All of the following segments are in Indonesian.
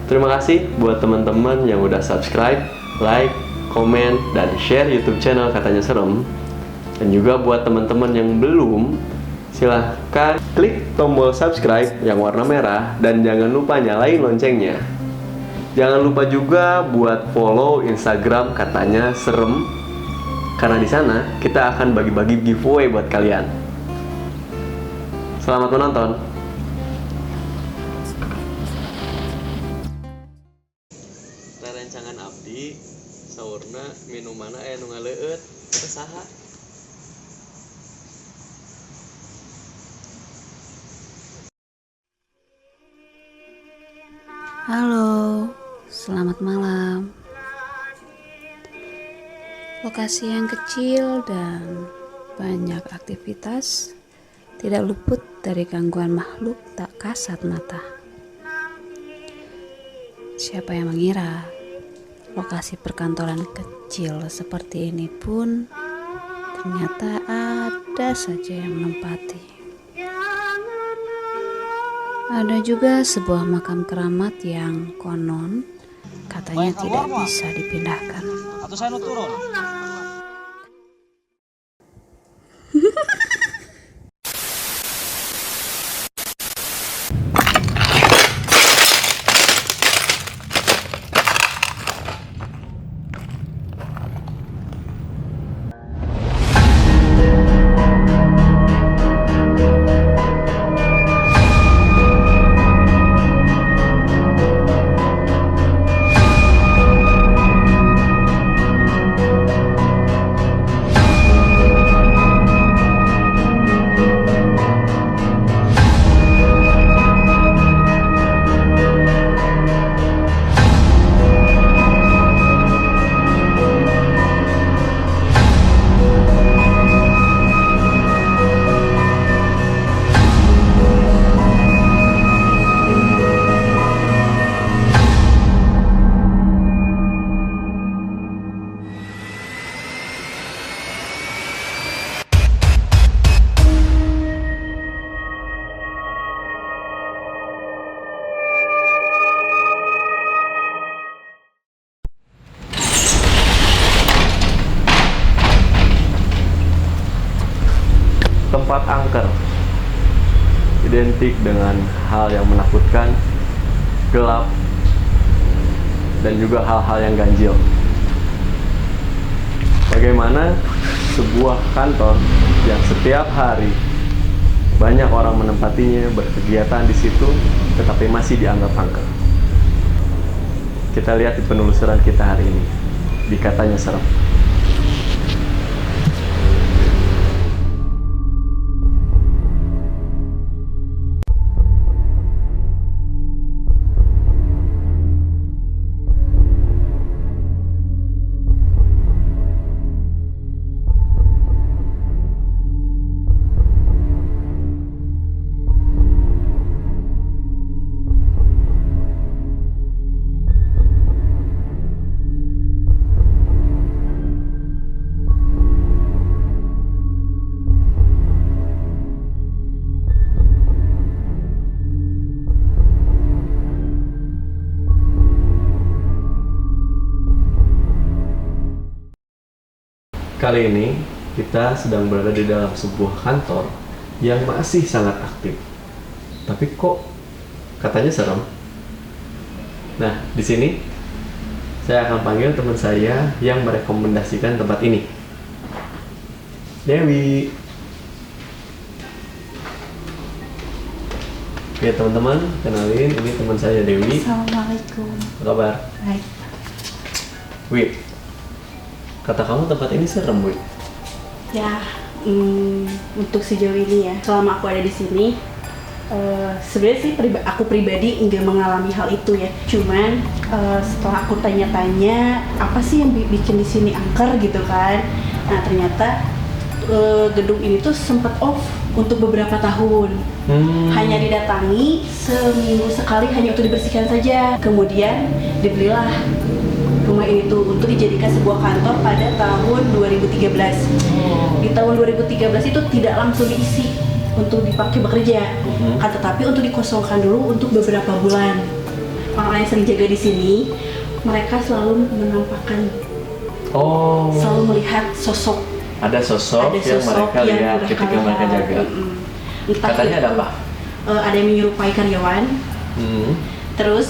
Terima kasih buat teman-teman yang udah subscribe, like, komen, dan share YouTube channel Katanya Serem. Dan juga buat teman-teman yang belum, silahkan klik tombol subscribe yang warna merah dan jangan lupa nyalain loncengnya. Jangan lupa juga buat follow Instagram Katanya Serem, karena di sana kita akan bagi-bagi giveaway buat kalian. Selamat menonton. Rerencangan abdi saurna minumana aya nu ngaleueut teh saha? Halo, selamat malam. Lokasi yang kecil dan banyak aktivitas tidak luput dari gangguan makhluk tak kasat mata. Siapa yang mengira lokasi perkantoran kecil seperti ini pun ternyata ada saja yang menempati. Ada juga sebuah makam keramat yang konon katanya tidak bisa dipindahkan. Atau saya nu turun. Tempat angker identik dengan hal yang menakutkan, gelap, dan juga hal-hal yang ganjil. Bagaimana sebuah kantor yang setiap hari banyak orang menempatinya, berkegiatan di situ, tetapi masih dianggap angker? Kita lihat di penelusuran kita hari ini di Katanya Serem. Kali ini kita sedang berada di dalam sebuah kantor yang masih sangat aktif. Tapi kok katanya serem? Nah, di sini saya akan panggil teman saya yang merekomendasikan tempat ini. Dewi. Ya teman-teman, kenalin, ini teman saya Dewi. Assalamualaikum. Apa kabar? Baik. Wih, kata kamu tempat ini serem, Wih. Ya, untuk sejauh ini ya, selama aku ada di sini, sebenarnya sih aku pribadi nggak mengalami hal itu ya. Cuman setelah aku tanya-tanya, apa sih yang bikin di sini angker gitu kan? Nah ternyata gedung ini tuh sempat off untuk beberapa tahun. Hanya didatangi seminggu sekali, hanya untuk dibersihkan saja. Kemudian dibelilah rumah ini tuh untuk dijadikan sebuah kantor pada tahun 2013. Di tahun 2013 itu tidak langsung diisi untuk dipakai bekerja, tetapi untuk dikosongkan dulu untuk beberapa bulan. orang-orang yang sering jaga di sini, mereka selalu menampakkan, Oh. selalu melihat sosok. Ada sosok, Ada yang sosok mereka yang lihat udah ketika kalah. mereka jaga. Entah Katanya ada itu, apa? Ada yang menyerupai karyawan. Hmm. Terus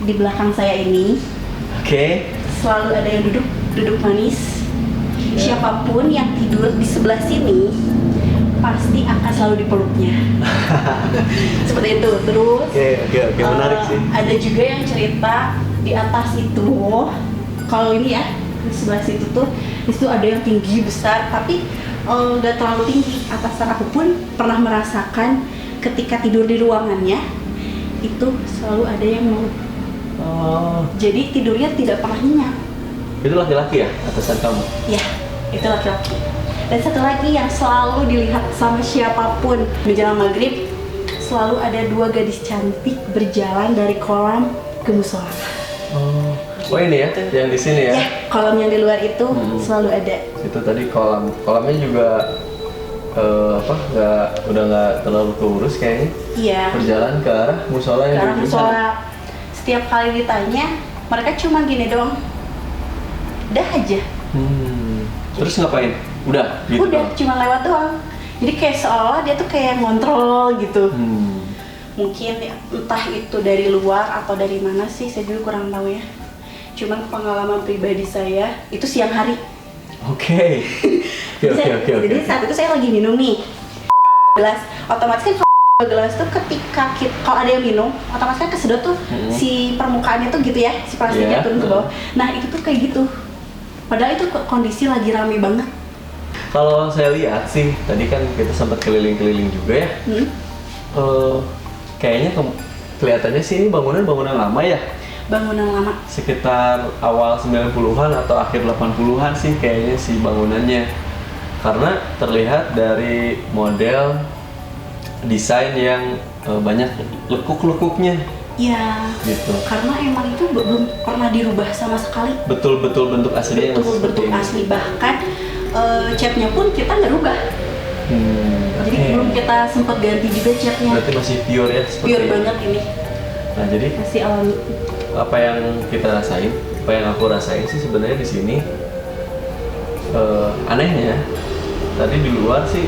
di belakang saya ini Oke. selalu ada yang duduk manis. Ya. Siapapun yang tidur di sebelah sini pasti akan selalu dipeluknya. Seperti itu. Terus Oke, menarik sih. ada juga yang cerita di atas itu, kalau ini ya di sebelah situ tuh, itu ada yang tinggi besar, tapi nggak terlalu tinggi. Atasan aku pun pernah merasakan ketika tidur di ruangannya itu selalu ada yang meluk. Oh, Jadi tidurnya tidak pernah nyenyak. itu laki-laki ya atasan kamu? Ya, itu laki-laki. Dan satu lagi yang selalu dilihat sama siapapun menjelang maghrib, selalu ada 2 gadis cantik berjalan dari kolam ke musola. Oh ini ya, yang di sini ya? Ya, kolam yang di luar itu selalu ada. Itu tadi kolamnya juga udah nggak terlalu keurus kayaknya. Iya. Berjalan ke arah musola Ke yang arah di musola. Setiap kali ditanya, mereka cuma gini doang. Udah aja. Terus ngapain? Udah gitu. Udah, cuma lewat doang. Jadi kayak seolah dia tuh kayak ngontrol gitu. Mungkin ya, entah itu dari luar atau dari mana sih, saya juga kurang tahu ya. Cuman pengalaman pribadi saya itu siang hari. Oke. Jadi saat itu saya lagi minum nih gelas, otomatis kan kalau gelas tuh ketika kalau ada yang minum, otomatis kan kesedot tuh si permukaannya tuh gitu ya, si plastiknya turun ke bawah. Nah itu tuh kayak gitu. Padahal itu kondisi lagi rame banget. Kalau saya lihat sih, tadi kan kita sempat keliling-keliling juga ya. Kayaknya kelihatannya sih ini bangunan lama ya. Bangunan lama. Sekitar awal 90-an atau akhir 80-an sih kayaknya sih bangunannya. Karena terlihat dari model desain yang banyak lekuk-lekuknya. Ya, Gitu. karena emang itu belum pernah dirubah sama sekali. Betul-betul bentuk aslinya Betul, seperti bentuk ini. asli. Bahkan catnya pun kita nggak rubah. Jadi Oke. belum kita sempat ganti juga catnya. Berarti masih pure ya seperti Pure ini. banget ini. Nah, jadi Masih alami. apa yang kita rasain, apa yang aku rasain sih sebenarnya di sini anehnya tadi di luar sih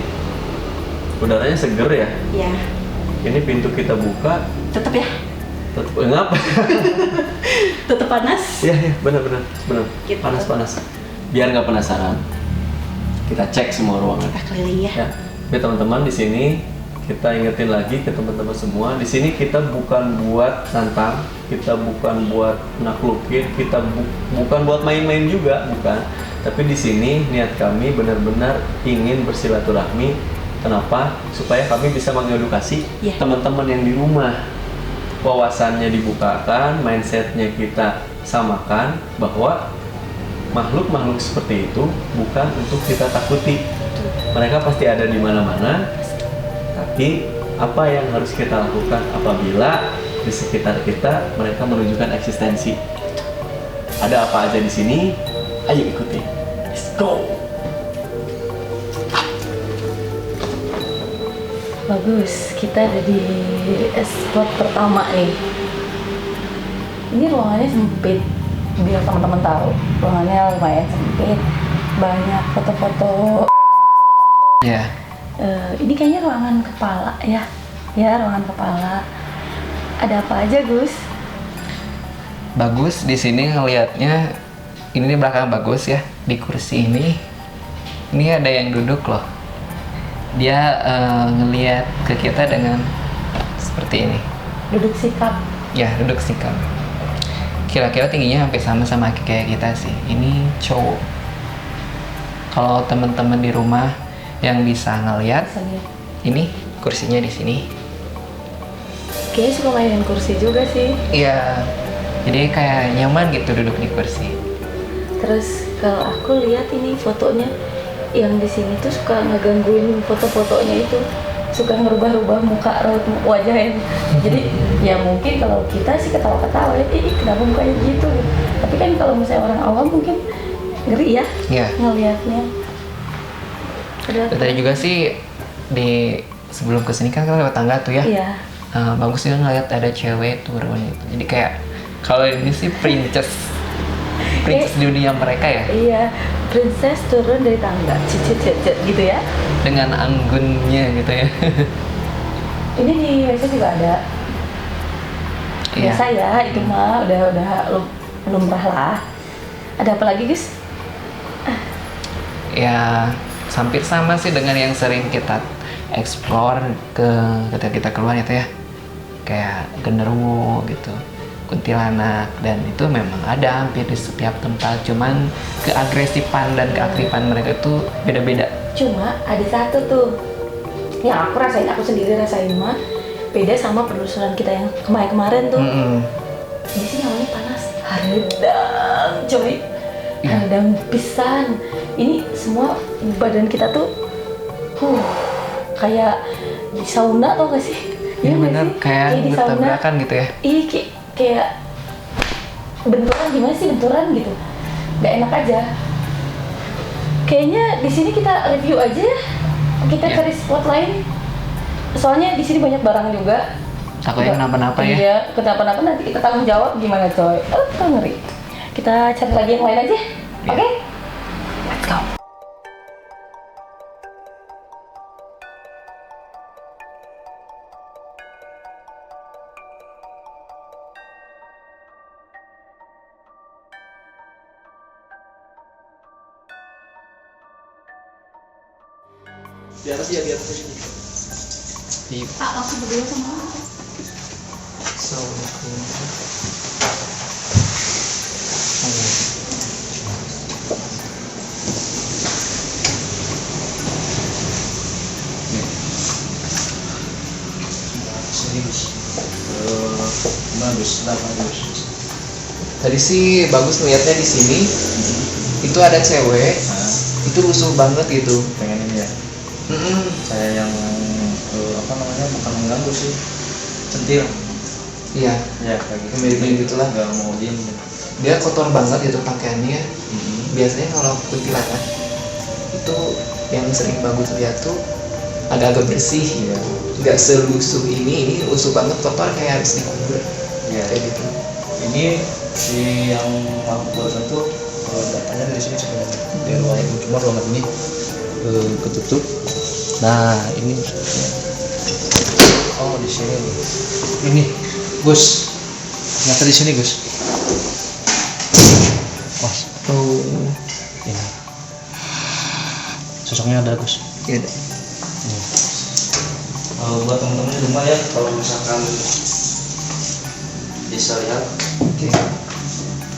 udaranya seger ya. Ya, Ini pintu kita buka, tetap ya. tetap ngap. Tetap panas. Iya, benar. Gitu. Panas. Biar nggak penasaran, kita cek semua ruangan. Kita keliling ya. Ya, tapi teman-teman di sini kita ingetin lagi ke teman-teman semua, di sini kita bukan buat nantang, kita bukan buat naklukin, kita bukan buat main-main juga, bukan. Tapi di sini niat kami benar-benar ingin bersilaturahmi. Kenapa? Supaya kami bisa mengedukasi teman-teman yang di rumah. Wawasannya dibukakan, mindsetnya kita samakan bahwa makhluk-makhluk seperti itu bukan untuk kita takuti. Mereka pasti ada di mana-mana. Tapi apa yang harus kita lakukan apabila di sekitar kita mereka menunjukkan eksistensi? Ada apa aja di sini? Ayo ikuti. Let's go. Bagus, kita ada di spot pertama nih. Ini ruangannya sempit, biar teman-teman tahu. Ruangannya lumayan sempit, banyak foto-foto. Ya. Ini kayaknya ruangan kepala ya. Ya, ruangan kepala. Ada apa aja, Gus? Bagus di sini ngelihatnya. Ini di belakang bagus ya. Di kursi ini ada yang duduk loh. Dia ngelihat ke kita dengan seperti ini. Duduk sikap. Ya, duduk sikap. Kira-kira tingginya hampir sama kayak kita sih. Ini cowok. Kalau teman-teman di rumah yang bisa ngelihat, Bisa lihat. ini kursinya di sini. Kayaknya suka mainin kursi juga sih. Iya. Jadi kayak nyaman gitu duduk di kursi. Terus kalau aku lihat ini fotonya, yang di sini tuh suka ngegangguin foto-fotonya itu, suka ngerubah-rubah muka raut wajahnya. Jadi ya mungkin kalau kita sih ketawa-ketawa ya, kenapa mukanya gitu. Tapi kan kalau misalnya orang awam mungkin ngeri ya Iya. ngelihatnya. Dan tadi juga sih di sebelum kesini kan kita lewat tangga tuh ya. Iya. Bagus juga ngeliat ada cewek turun gitu. Jadi kayak Kalau ini sih princess dunia mereka ya, Iya, princess turun dari tangga, cicit gitu ya. dengan anggunnya gitu ya. Ini di Indonesia juga ada. Iya. Biasa ya, itu mah udah lumrah lah. Ada apa lagi, Gus? Ya hampir sama sih dengan yang sering kita explore ketika kita keluar itu ya, kayak genderuwo gitu, kuntilanak, dan itu memang ada hampir di setiap tempat, cuman keagresifan dan keaktifan mereka itu beda-beda. Cuma ada satu tuh yang aku sendiri rasain mah beda sama penelusuran kita yang kemarin tuh. Di sini awalnya panas, haredang coy, haredang pisan. Ini semua badan kita tuh kayak di sauna, tau gak sih? Iya nggak bener, sih? kayak di sauna. bertabrakan gitu ya. Iya, kayak benturan, gimana sih benturan gitu, nggak enak aja. Kayaknya di sini kita review aja ya, kita cari spot lain. Soalnya di sini banyak barang juga. Takutnya kenapa-napa ya. Iya, kenapa-napa nanti kita tanggung jawab gimana coy. Ngeri. Kita cari lagi yang lain aja. Oke? Let's go. Di atas ya, di atas ini. Di Langsung berdua sama aku. Tadi sih bagus ngeliatnya di sini. Itu ada cewek, itu rusuh banget gitu. Pengen ini ya, saya yang apa namanya, bukan mengganggu sih, centil Iya, ya, kayak gitu. mirip-mirip gitulah. Nggak mau diem. Dia kotor banget gitu pakaiannya. Biasanya kalau kuntilanak itu yang sering bagus lihat tuh agak-agak bersih, Iya. nggak selusuh ini lusuh banget, kotor kayak habis dikubur. Iya. Kayak gitu. Ini si yang aku buat itu datanya dari sini sebenarnya, dari ruangan itu, cuma ruangan ini ketutup. Nah ini oh di sini nih. Ini Gus, ternyata di sini Gus. Mas, ini sosoknya ada Gus. Iya deh. Buat teman-teman di rumah ya, kalau misalkan bisa lihat,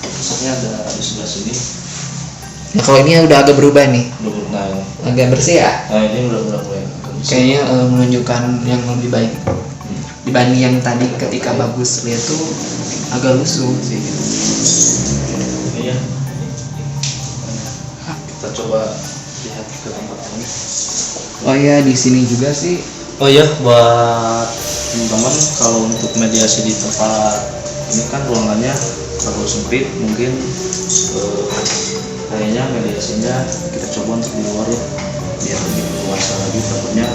sosoknya ada di sebelah sini. Nah, kalau ini udah agak berubah nih, Nah, agak bersih ya. ini udah mulai agak bersih. Kayaknya menunjukkan yang lebih baik dibanding yang tadi ketika bagus lihat tuh agak lusuh sih. Iya. Kita coba lihat ke tempat ini. Oh iya, di sini juga sih. Oh iya, buat teman-teman, kalau untuk mediasi di tempat ini kan ruangannya terlalu sempit, mungkin kayaknya mediasinya kita coba untuk di luar ya, biar lebih luas lagi. Takutnya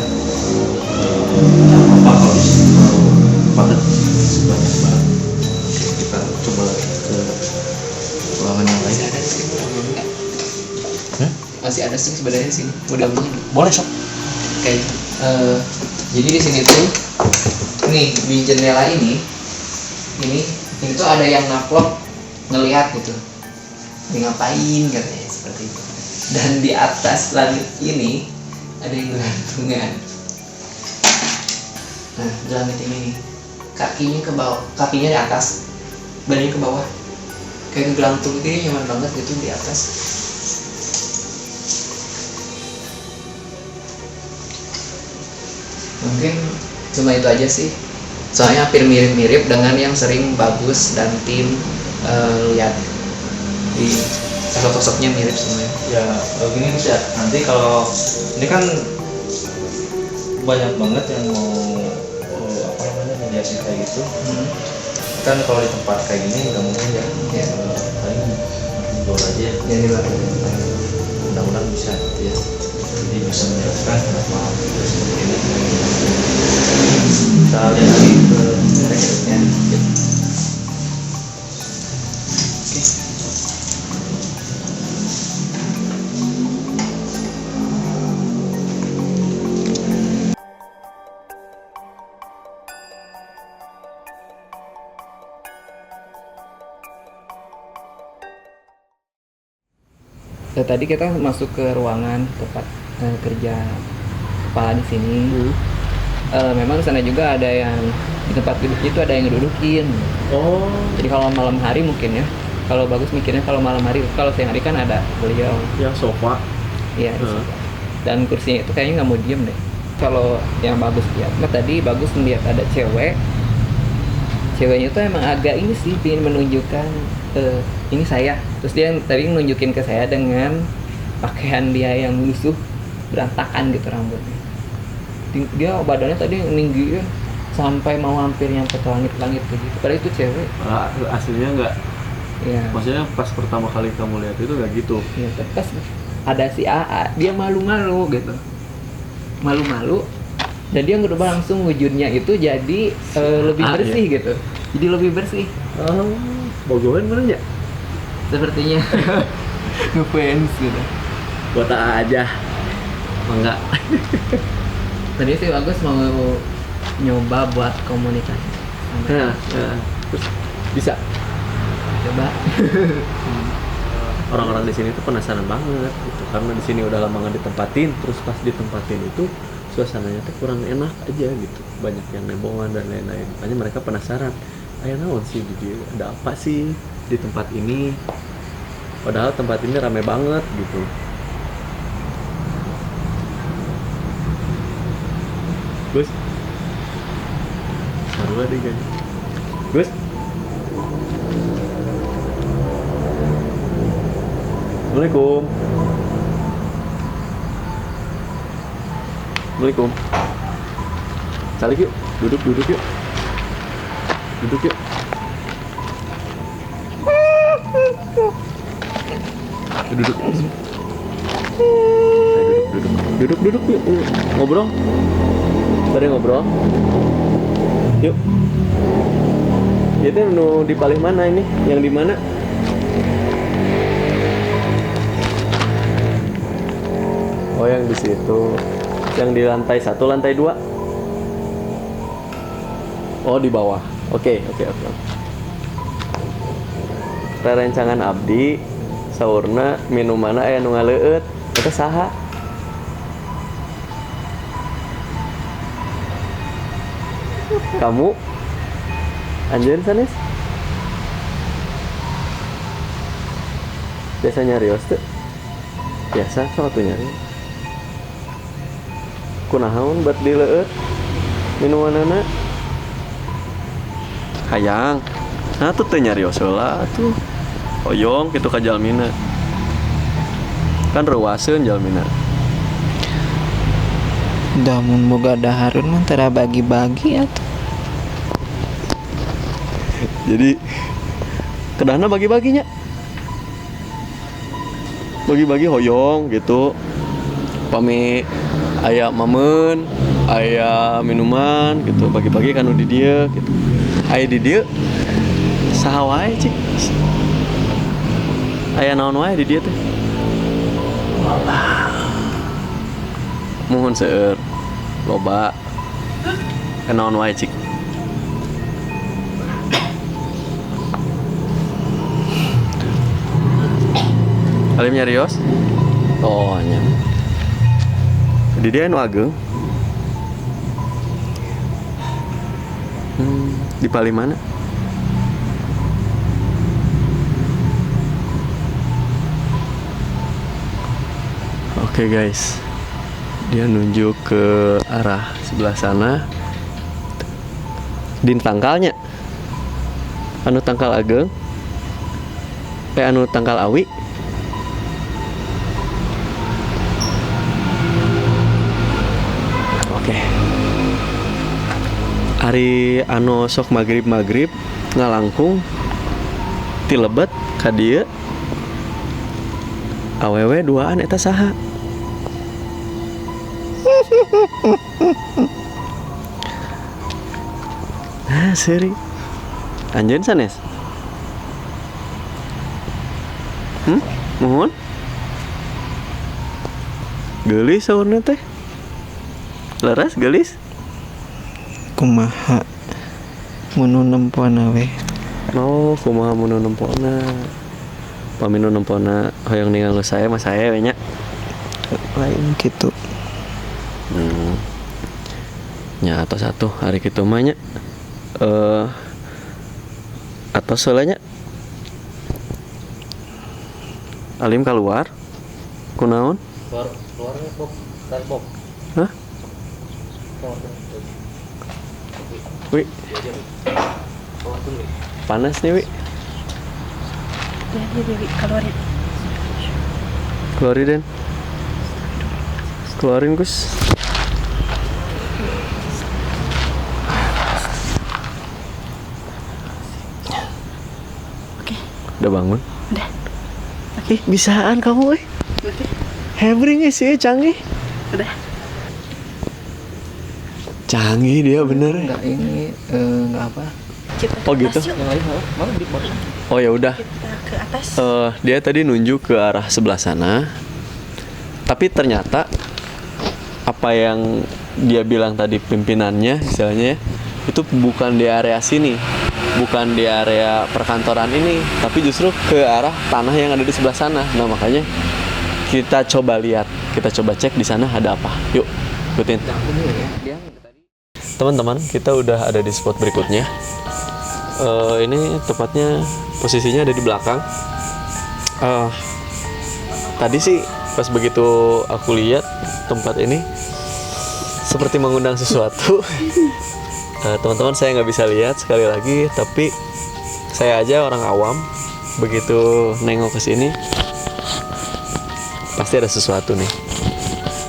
apa kalau di sini terlalu padat banyak banget. Oke, kita coba ke ruangan yang lain. Ada sih ruangannya. Masih ada sih sebenarnya sini. Mudah-mudahan. Boleh sob. Oke. Jadi di sini tuh nih di jendela ini tuh ada yang ngaplok ngelihat gitu. Dia ngapain katanya seperti itu. Dan di atas langit ini ada yang gelantungan. Nah, di langit ini nih, kakinya ke bawah, kakinya di atas, badannya ke bawah. Kayak ngegelantung gitu, nyaman banget gitu di atas. Mungkin cuma itu aja sih, soalnya hampir mirip-mirip dengan yang sering Bagus dan tim lihat. Di sosok-sosoknya mirip semuanya. Ya gini Gus ya, nanti kalau ini kan banyak banget yang mau apa namanya mediasi kayak gitu. Kan kalau di tempat kayak gini nggak mungkin ya. Ya. Paling jual aja. Yang di luar. Mudah-mudahan bisa gitu ya. Jadi bisa menjelaskan kenapa seperti ini. Kita lihat lagi ke Berikutnya. tadi kita masuk ke ruangan tempat kerja kepala di sini. Memang sana juga ada yang di tempat duduk itu ada yang ngedudukin. Oh. Jadi kalau malam hari mungkin ya. Kalau Bagus mikirnya kalau malam hari, kalau siang hari kan ada beliau. Ya sofa. Iya. Dan kursinya itu kayaknya nggak mau diem deh. Kalau yang Bagus lihat, tadi Bagus melihat ada cewek. Ceweknya itu emang agak ini sih, ingin menunjukkan ini saya. Terus dia tadi nunjukin ke saya dengan pakaian dia yang lusuh, berantakan gitu rambutnya. Dia badannya tadi tinggi ya, sampai mau hampir nyampe ke langit-langit gitu. Padahal itu cewek. Aslinya nggak. Iya. Maksudnya pas pertama kali kamu lihat itu nggak gitu. Iya, pas ada si AA, dia malu-malu gitu. Malu-malu. Dan dia ngerubah langsung wujudnya itu jadi lebih bersih gitu. Jadi lebih bersih. Bogohan mana ya? Sepertinya ngefans gitu. Buat aja. Enggak. Tadi sih Bagus mau nyoba buat komunikasi. Terus bisa. Coba. Orang-orang di sini tuh penasaran banget gitu, karena di sini udah lama nggak ditempatin, terus pas ditempatin itu suasananya tuh kurang enak aja gitu, banyak yang nembongan dan lain-lain. Makanya mereka penasaran, ayah naon sih di ada apa sih di tempat ini, padahal tempat ini rame banget gitu. Gus, baru ada kan? Gus, Assalamualaikum. Assalamualaikum. Salik yuk, duduk yuk. Duduk yuk. Duduk. Duduk yuk. Ngobrol. Mari ngobrol. Yuk. Itu di paling mana ini? Yang di mana? Oh, yang di situ. Yang di lantai 1, lantai 2. Oh, di bawah. Oke. Rerencangan abdi saurna minumana aya nu ngaleueut. Eta saha? Kamu? Anjeun sanes? Biasa nyarios teu? Biasa sok atuh nyari. Kunaon buat dileueut minumanana? Hayang. Nah tuh teh nyarios heula tuh. Oyong kitu ka jalmina. Kan reuaseun jalmina. Da mun boga daharun mah tara bagi-bagi atuh. Jadi kedahna bagi-baginya. Bagi-bagi hoyong gitu. Pami aya mamen, aya minuman gitu, bagi-bagi kanu di dieu gitu. Aya di dieu saha wae cik. Aya naon wae di dieu teh? Mohon seueur. Loba. Naon wae cik. Alim nyarios? Oh, nya. Di dia anu ageng. Di paling mana? Oke guys, dia nunjuk ke arah sebelah sana. Din tangkalnya, anu tangkal ageng, anu tangkal awi. Oke. Hari anu sok maghrib ngalangkung ti lebet ka dieu awewe duaan eta saha? Nah, seri anjeun sanes? Mohon geulis saurna teh. Leres geulis? Kumaha mun nempona we. Oh, kumaha mun nempona. paminu nempona hoyong ningali saya mas saya nya lain gitu. Nya atau satu hari gitu mah nya atau soalnya Alim keluar kunaon? Keluarnya Bob, tarik Bob. Hah? Wi, panas nih Wi. Ya, Dewi, keluarin. Keluarin Den. Keluarin Gus. Oke. Udah bangun? Udah. Ih, bisaan kamu, Hebring sih, canggih. Udah. Canggih dia bener. Enggak ini enggak apa. Kita ke Oh, gitu? atas yuk. Yang lain mana di barusan. Oh ya udah. Kita ke atas. Dia tadi nunjuk ke arah sebelah sana. Tapi ternyata apa yang dia bilang tadi pimpinannya istilahnya ya, itu bukan di area sini. Bukan di area perkantoran ini, tapi justru ke arah tanah yang ada di sebelah sana. Nah, makanya kita coba lihat, kita coba cek di sana ada apa. Yuk, ikutin. Teman-teman, kita udah ada di spot berikutnya. Ini tepatnya posisinya ada di belakang. Tadi sih pas begitu aku lihat tempat ini seperti mengundang sesuatu. Teman-teman saya nggak bisa lihat sekali lagi, tapi saya aja orang awam begitu nengok ke sini pasti ada sesuatu nih,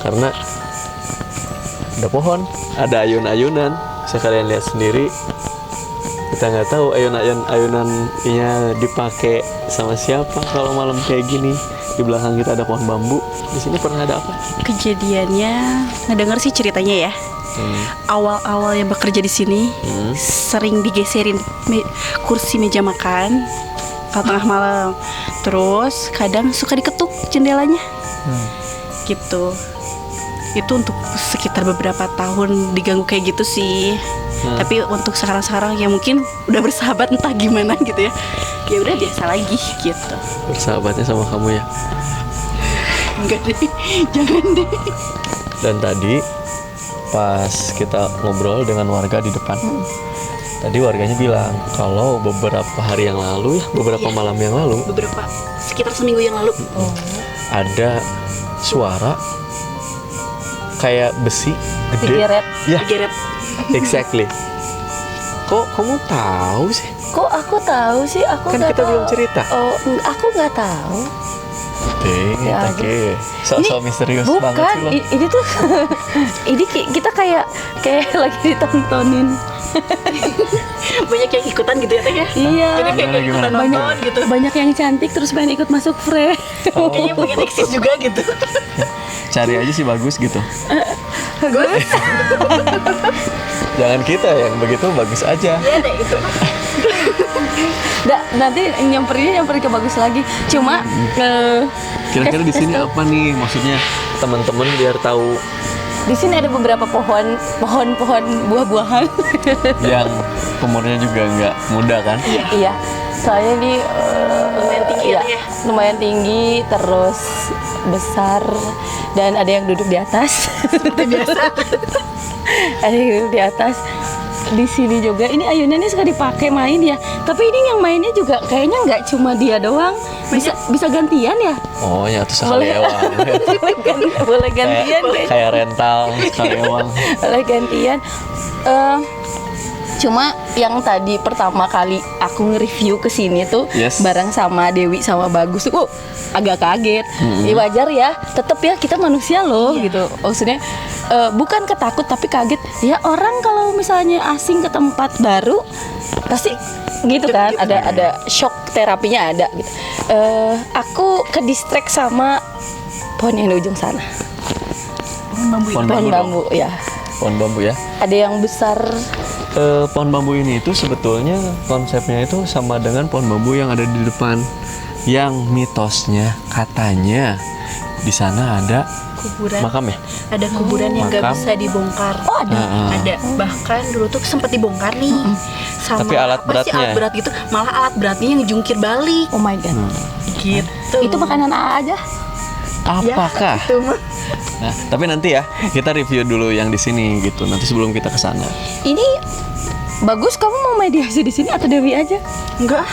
karena ada pohon, ada ayun-ayunan. Bisa kalian lihat sendiri. Kita nggak tahu ayunan-ayunannya dipakai sama siapa kalau malam kayak gini. Di belakang kita ada pohon bambu. Di sini pernah ada apa? Kejadiannya, ngedenger sih ceritanya ya. Awal-awal yang bekerja di sini sering digeserin kursi meja makan kalau tengah malam. Terus kadang suka diketuk jendelanya. Gitu. Itu untuk sekitar beberapa tahun diganggu kayak gitu sih. Tapi untuk sekarang-sekarang ya mungkin udah bersahabat entah gimana gitu ya. Ya udah biasa lagi gitu. Bersahabatnya sama kamu ya? Enggak deh, jangan deh. Dan tadi pas kita ngobrol dengan warga di depan, tadi warganya bilang kalau beberapa hari yang lalu ya, beberapa malam yang lalu, Sekitar seminggu yang lalu. ada suara kayak besi gede. Digeret. Ya, Digeret. exactly. Kok kamu tahu sih? Kok aku tahu sih? Aku Kan nggak kita tahu. belum cerita. Oh, aku nggak tahu. Ya, Oke, sok-sok misterius Bukan, banget sih lo. ini tuh ini kita kayak lagi ditontonin. Banyak yang ikutan gitu ya Teh ya. Iya. Jadi pengen ikutan nonton gitu. Banyak yang cantik terus pengen ikut masuk frame. Kayaknya pengen eksis juga gitu. Cari aja sih bagus gitu. Bagus. Jangan kita yang begitu, bagus aja. Iya deh itu. Nanti nyamperin ke bagus lagi. Cuma Kira-kira di sini apa nih? Maksudnya teman-teman biar tahu di sini ada beberapa pohon buah-buahan. yang umurnya juga nggak muda kan? Iya. Soalnya ini Lumayan tinggi iya, ya. lumayan tinggi, terus besar dan ada yang duduk di atas. Seperti biasa. Ada yang duduk di atas. Di sini juga ini ayunannya suka dipakai main ya. Tapi ini yang mainnya juga kayaknya nggak cuma dia doang. Bisa gantian ya? Oh ya, tuh sekali ewang. Boleh gantian deh. Kayak rental sekali ewang. Boleh gantian. Cuma yang tadi pertama kali aku nge-review ke sini tuh Yes. bareng sama Dewi sama Bagus tuh agak kaget. Ya wajar ya, tetap ya kita manusia loh gitu. Maksudnya bukan ketakut tapi kaget. Ya orang kalau misalnya asing ke tempat baru pasti gitu kan, ada shock terapinya ada gitu. Aku ke distract sama pohon yang di ujung sana. Pohon Pohon bambu bambu ya. Pohon bambu ya. Ada yang besar. Pohon bambu ini itu sebetulnya konsepnya itu sama dengan pohon bambu yang ada di depan. Yang mitosnya katanya di sana ada Kuburan. makam ya. Ada kuburan yang nggak Makam. bisa dibongkar. Oh ada. Ada, bahkan dulu tuh sempat dibongkar nih sama Tapi alat apa sih, beratnya? alat berat gitu, malah alat beratnya yang jungkir balik Oh my god. gitu. Itu makanan A aja. Apakah? Itu mah. Nah, tapi nanti ya kita review dulu yang di sini gitu. Nanti sebelum kita ke sana. Ini bagus, kamu mau mediasi di sini atau Dewi aja? Enggak.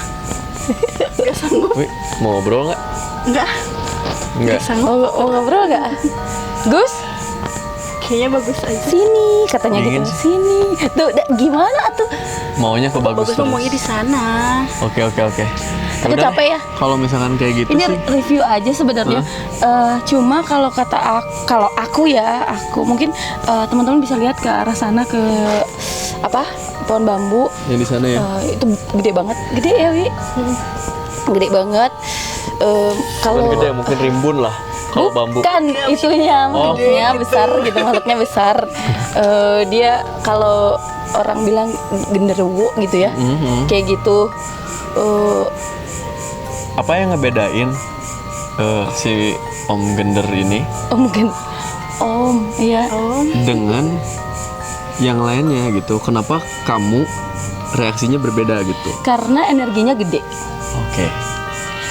Enggak sanggup. Wih, mau ngobrol nggak? Enggak. Enggak. Mau ngobrol nggak? Gus, Kayaknya bagus aja. sini katanya Dingin gitu. sih. Sini. Tuh, gimana tuh? Maunya ke bagus Bagus terus. maunya di sana. Oke. Aku Udah capek deh, ya. Kalau misalkan kayak gitu Ini sih. review aja sebenarnya. Cuma kalau aku ya, aku mungkin teman-teman bisa lihat ke arah sana ke apa? Pohon bambu. Yang di sana ya. Itu gede banget. Gede ya, Wi? Gede banget. Kalau Bukan gede, mungkin rimbun lah. Kalau bambu. Bukan itunya, makhluknya besar gitu, makhluknya besar. Dia kalau orang bilang genderuwo gitu ya, kayak gitu. Apa yang ngebedain si Om Gender ini Mungkin iya. dengan yang lainnya gitu? Kenapa kamu reaksinya berbeda gitu? Karena energinya gede, Oke.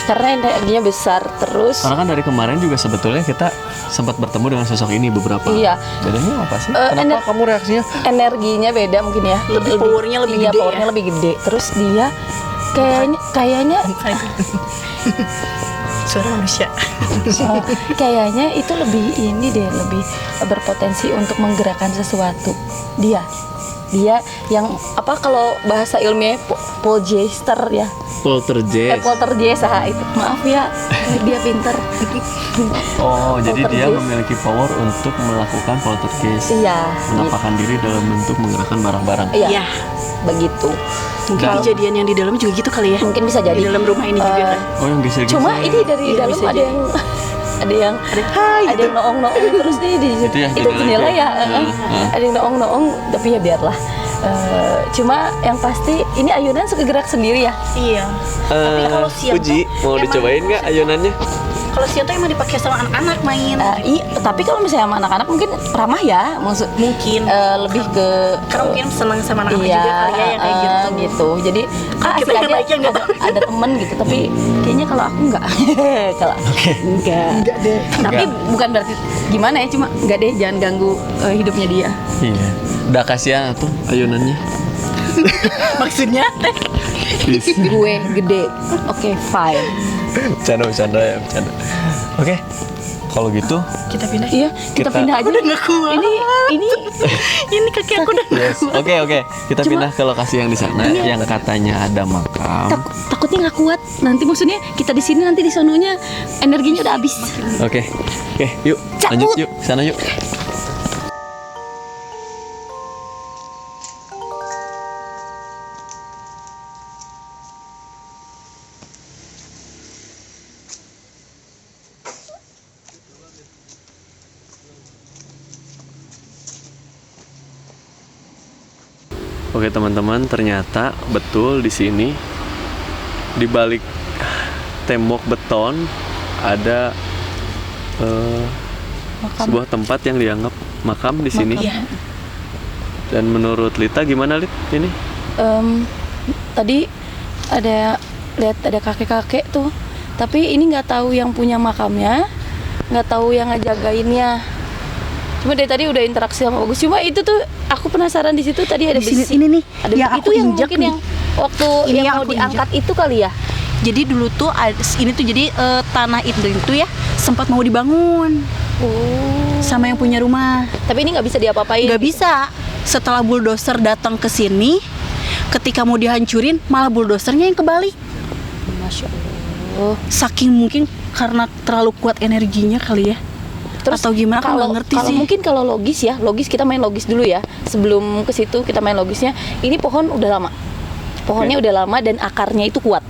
karena energinya besar terus. Karena kan dari kemarin juga sebetulnya kita sempat bertemu dengan sosok ini beberapa. Iya. Bedanya apa sih? Kenapa kamu reaksinya? Energinya beda mungkin ya. Powernya lebih iya, gede powernya ya. lebih gede. Terus dia kayaknya Suara manusia. kayaknya itu lebih ini deh, lebih berpotensi untuk menggerakkan sesuatu. Dia yang apa kalau bahasa ilmiahnya poltergeist ya. Poltergeist. Poltergeist itu. Maaf ya, dia pinter. Oh, jadi dia Poltergeist. memiliki power untuk melakukan poltergeist. Iya. Menampakkan diri dalam bentuk menggerakkan barang-barang. Iya. Iya. Begitu. Mungkin Dan- kejadian yang di dalam juga gitu kali ya. Mungkin bisa jadi. Di dalam rumah ini juga kan. Oh, yang geser-geser. Cuma ini dari Iya, dalam bisa ada jadi. yang ada yang noong-noong terus nih di Itu ya, itu jendela jendela itu. ya. Heeh. Ada yang noong-noong, tapi ya biarlah. Cuma yang pasti ini ayunan suka gerak sendiri ya. Iya. Tapi kalau siang Uji, tuh mau emang- dicobain nggak ayunannya? Kalau siang tuh emang dipakai sama anak-anak main. Tapi kalau misalnya sama anak-anak mungkin ramah ya, maksud Mungkin. lebih ke Karena mungkin senang sama anak-anak iya, juga kali ya yang kayak gitu. Jadi Kalau kita asik yang aja baiknya nggak ada temen gitu, tapi kayaknya kalau aku enggak. Kalau enggak deh. Tapi bukan berarti gimana ya, cuma enggak deh, jangan ganggu hidupnya dia. Iya. Udah kasihan tuh ayunannya. Maksudnya teh. Gue gede. Oke, fine. Bercanda ya, bercanda. Oke. Kalau gitu, Kita pindah. Iya, kita pindah aja. Udah nggak kuat. Ini kaki aku udah. yes. Oke. Kita pindah ke lokasi yang di sana yang katanya ada makam. takutnya nggak kuat. Nanti maksudnya kita di sini, nanti di sononya energinya udah habis. Oke, yuk Cabut. lanjut yuk, sana yuk. Oke teman-teman, ternyata betul di sini di balik tembok beton ada sebuah tempat yang dianggap makam di sini. Iya. Dan menurut Lita gimana Lit ini? Tadi lihat ada kakek-kakek tuh, tapi ini nggak tahu yang punya makamnya, nggak tahu yang ngejagainnya. Cuma dari tadi udah interaksi sama bagus. Cuma itu tuh aku penasaran di situ tadi ada Di sini besi. ini nih. Ada yang itu aku yang injak mungkin nih. yang waktu Ini yang yang mau aku diangkat itu kali ya. Jadi dulu tuh ini tuh jadi tanah itu ya sempat mau dibangun sama yang punya rumah. Tapi ini nggak bisa diapa-apain. Nggak bisa. Setelah bulldozer datang ke sini, ketika mau dihancurin, malah bulldozernya yang kebalik. Masya Allah. Saking mungkin karena terlalu kuat energinya kali ya. Atau gimana, aku nggak ngerti kalau sih. mungkin kalau logis kita main logis dulu ya. Sebelum ke situ kita main logisnya. Ini pohon udah lama. Pohonnya udah lama dan akarnya itu kuat.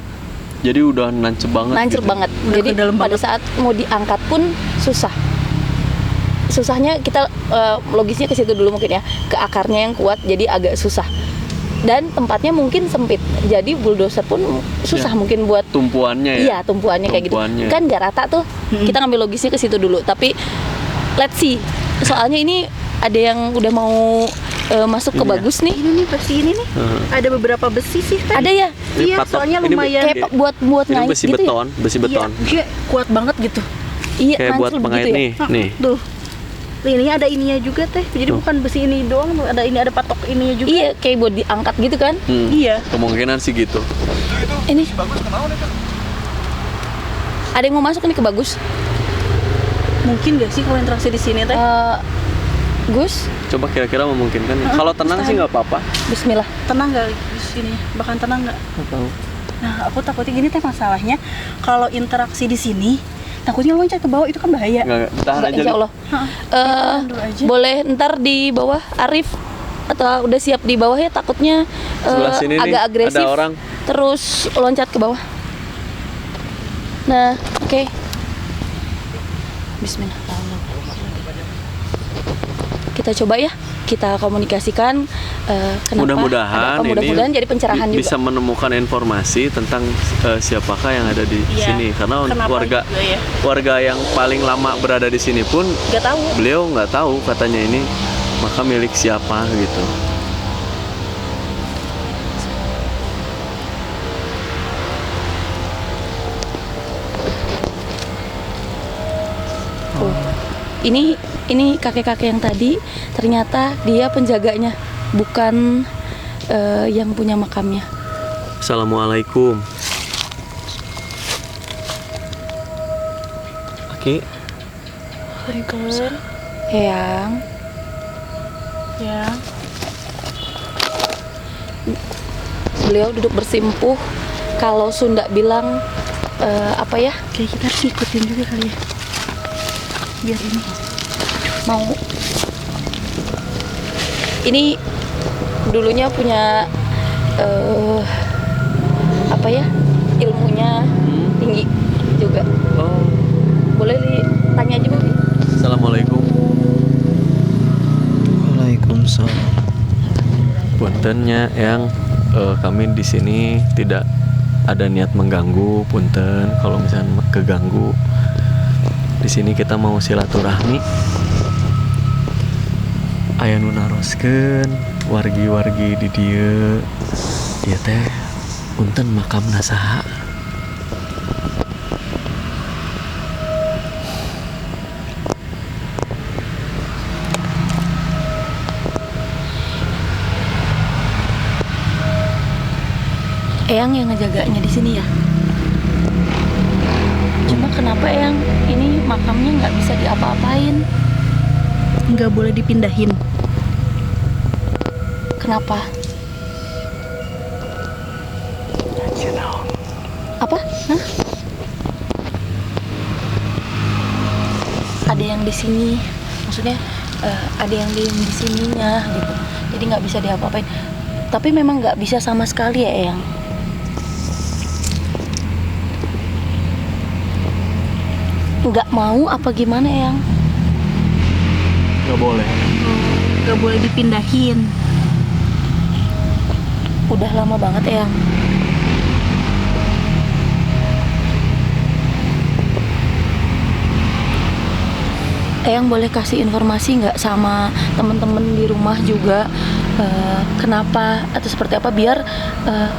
Jadi udah nancep banget. Nancep gitu. banget. Udah Jadi ke dalam pada banget. saat mau diangkat pun susah. Susahnya kita logisnya ke situ dulu mungkin ya. Ke akarnya yang kuat jadi agak susah. Dan tempatnya mungkin sempit. Jadi bulldozer pun susah Ya. mungkin buat Tumpuannya ya. iya, tumpuannya kayak gitu. Tumpuannya. Kan nggak rata tuh. Kita ngambil logisnya ke situ dulu. Tapi let's see. Soalnya ini ada yang udah mau masuk ke Ini ya? bagus nih. Ini nih besi ini nih. Ada beberapa besi sih teh. Ada ya? Ini Iya, patok. soalnya Ini lumayan. Kayak buat Ini ngait besi gitu beton, besi beton. Iya, dia kuat banget gitu. ya? Iya, Kayak buat mancul pengait begitu ya? nih, nih. Tuh. Ini ada ininya juga teh. Jadi bukan besi ini doang, ada patok ininya juga. Iya, kayak buat diangkat gitu kan? Iya. Kemungkinan sih gitu. Ini. Ada yang mau masuk nih ke bagus? Mungkin gak sih kalau interaksi di sini teh? Gus, Coba kira-kira memungkinkan. Kalau tenang sih nggak apa-apa. Bismillah. Tenang nggak di sini? Bahkan tenang nggak? Nah, aku takutnya gini teh masalahnya. Kalau interaksi di sini, takutnya loncat ke bawah itu kan bahaya. Nggak, tahan Enggak, aja. insya Allah. Dulu aja. Boleh ntar di bawah Arif atau udah siap di bawah ya, takutnya Sebelah sini nih, agak agresif. ada orang. Terus loncat ke bawah. Nah, oke. Bismillah. Kita coba ya, kita komunikasikan. Kenapa? Mudah-mudahan Mudah-mudahan jadi pencerahan juga. bisa menemukan informasi tentang siapakah yang ada di Iya. sini. Karena Kenapa warga juga ya? warga yang paling lama berada di sini pun Gak tahu. beliau nggak tahu katanya ini makam milik siapa gitu. Ini kakek-kakek yang tadi ternyata dia penjaganya, bukan yang punya makamnya. Assalamualaikum. Oke. Waalaikumsalam. Eyang, Ya. beliau duduk bersimpuh. Kalau Sunda bilang apa ya? Kayak kita harus ikutin juga kali ya. Biar ini. Mau ini dulunya punya apa ya, ilmunya tinggi juga. Oh. Boleh ditanya aja Bu. Assalamualaikum. Waalaikumsalam. Puntennya yang kami di sini tidak ada niat mengganggu. Punten kalau misalnya keganggu. Di sini kita mau silaturahmi. Aya nu naroskeun wargi-wargi di dieu. Ieu teh punten makamna saha? Eyang yang ngejaganya di sini ya. Cuma kenapa Eyang ini makamnya nggak bisa diapa-apain? Nggak boleh dipindahin. Kenapa? Apa? Hah? Ada yang di sini, maksudnya ada yang di sininya gitu. Jadi nggak bisa diapa-apain. Tapi memang nggak bisa sama sekali ya Eyang. Nggak mau apa gimana Eyang? Nggak boleh. Nggak boleh dipindahin. Udah lama banget Eyang. Eyang boleh kasih informasi nggak sama temen-temen di rumah juga, kenapa atau seperti apa, biar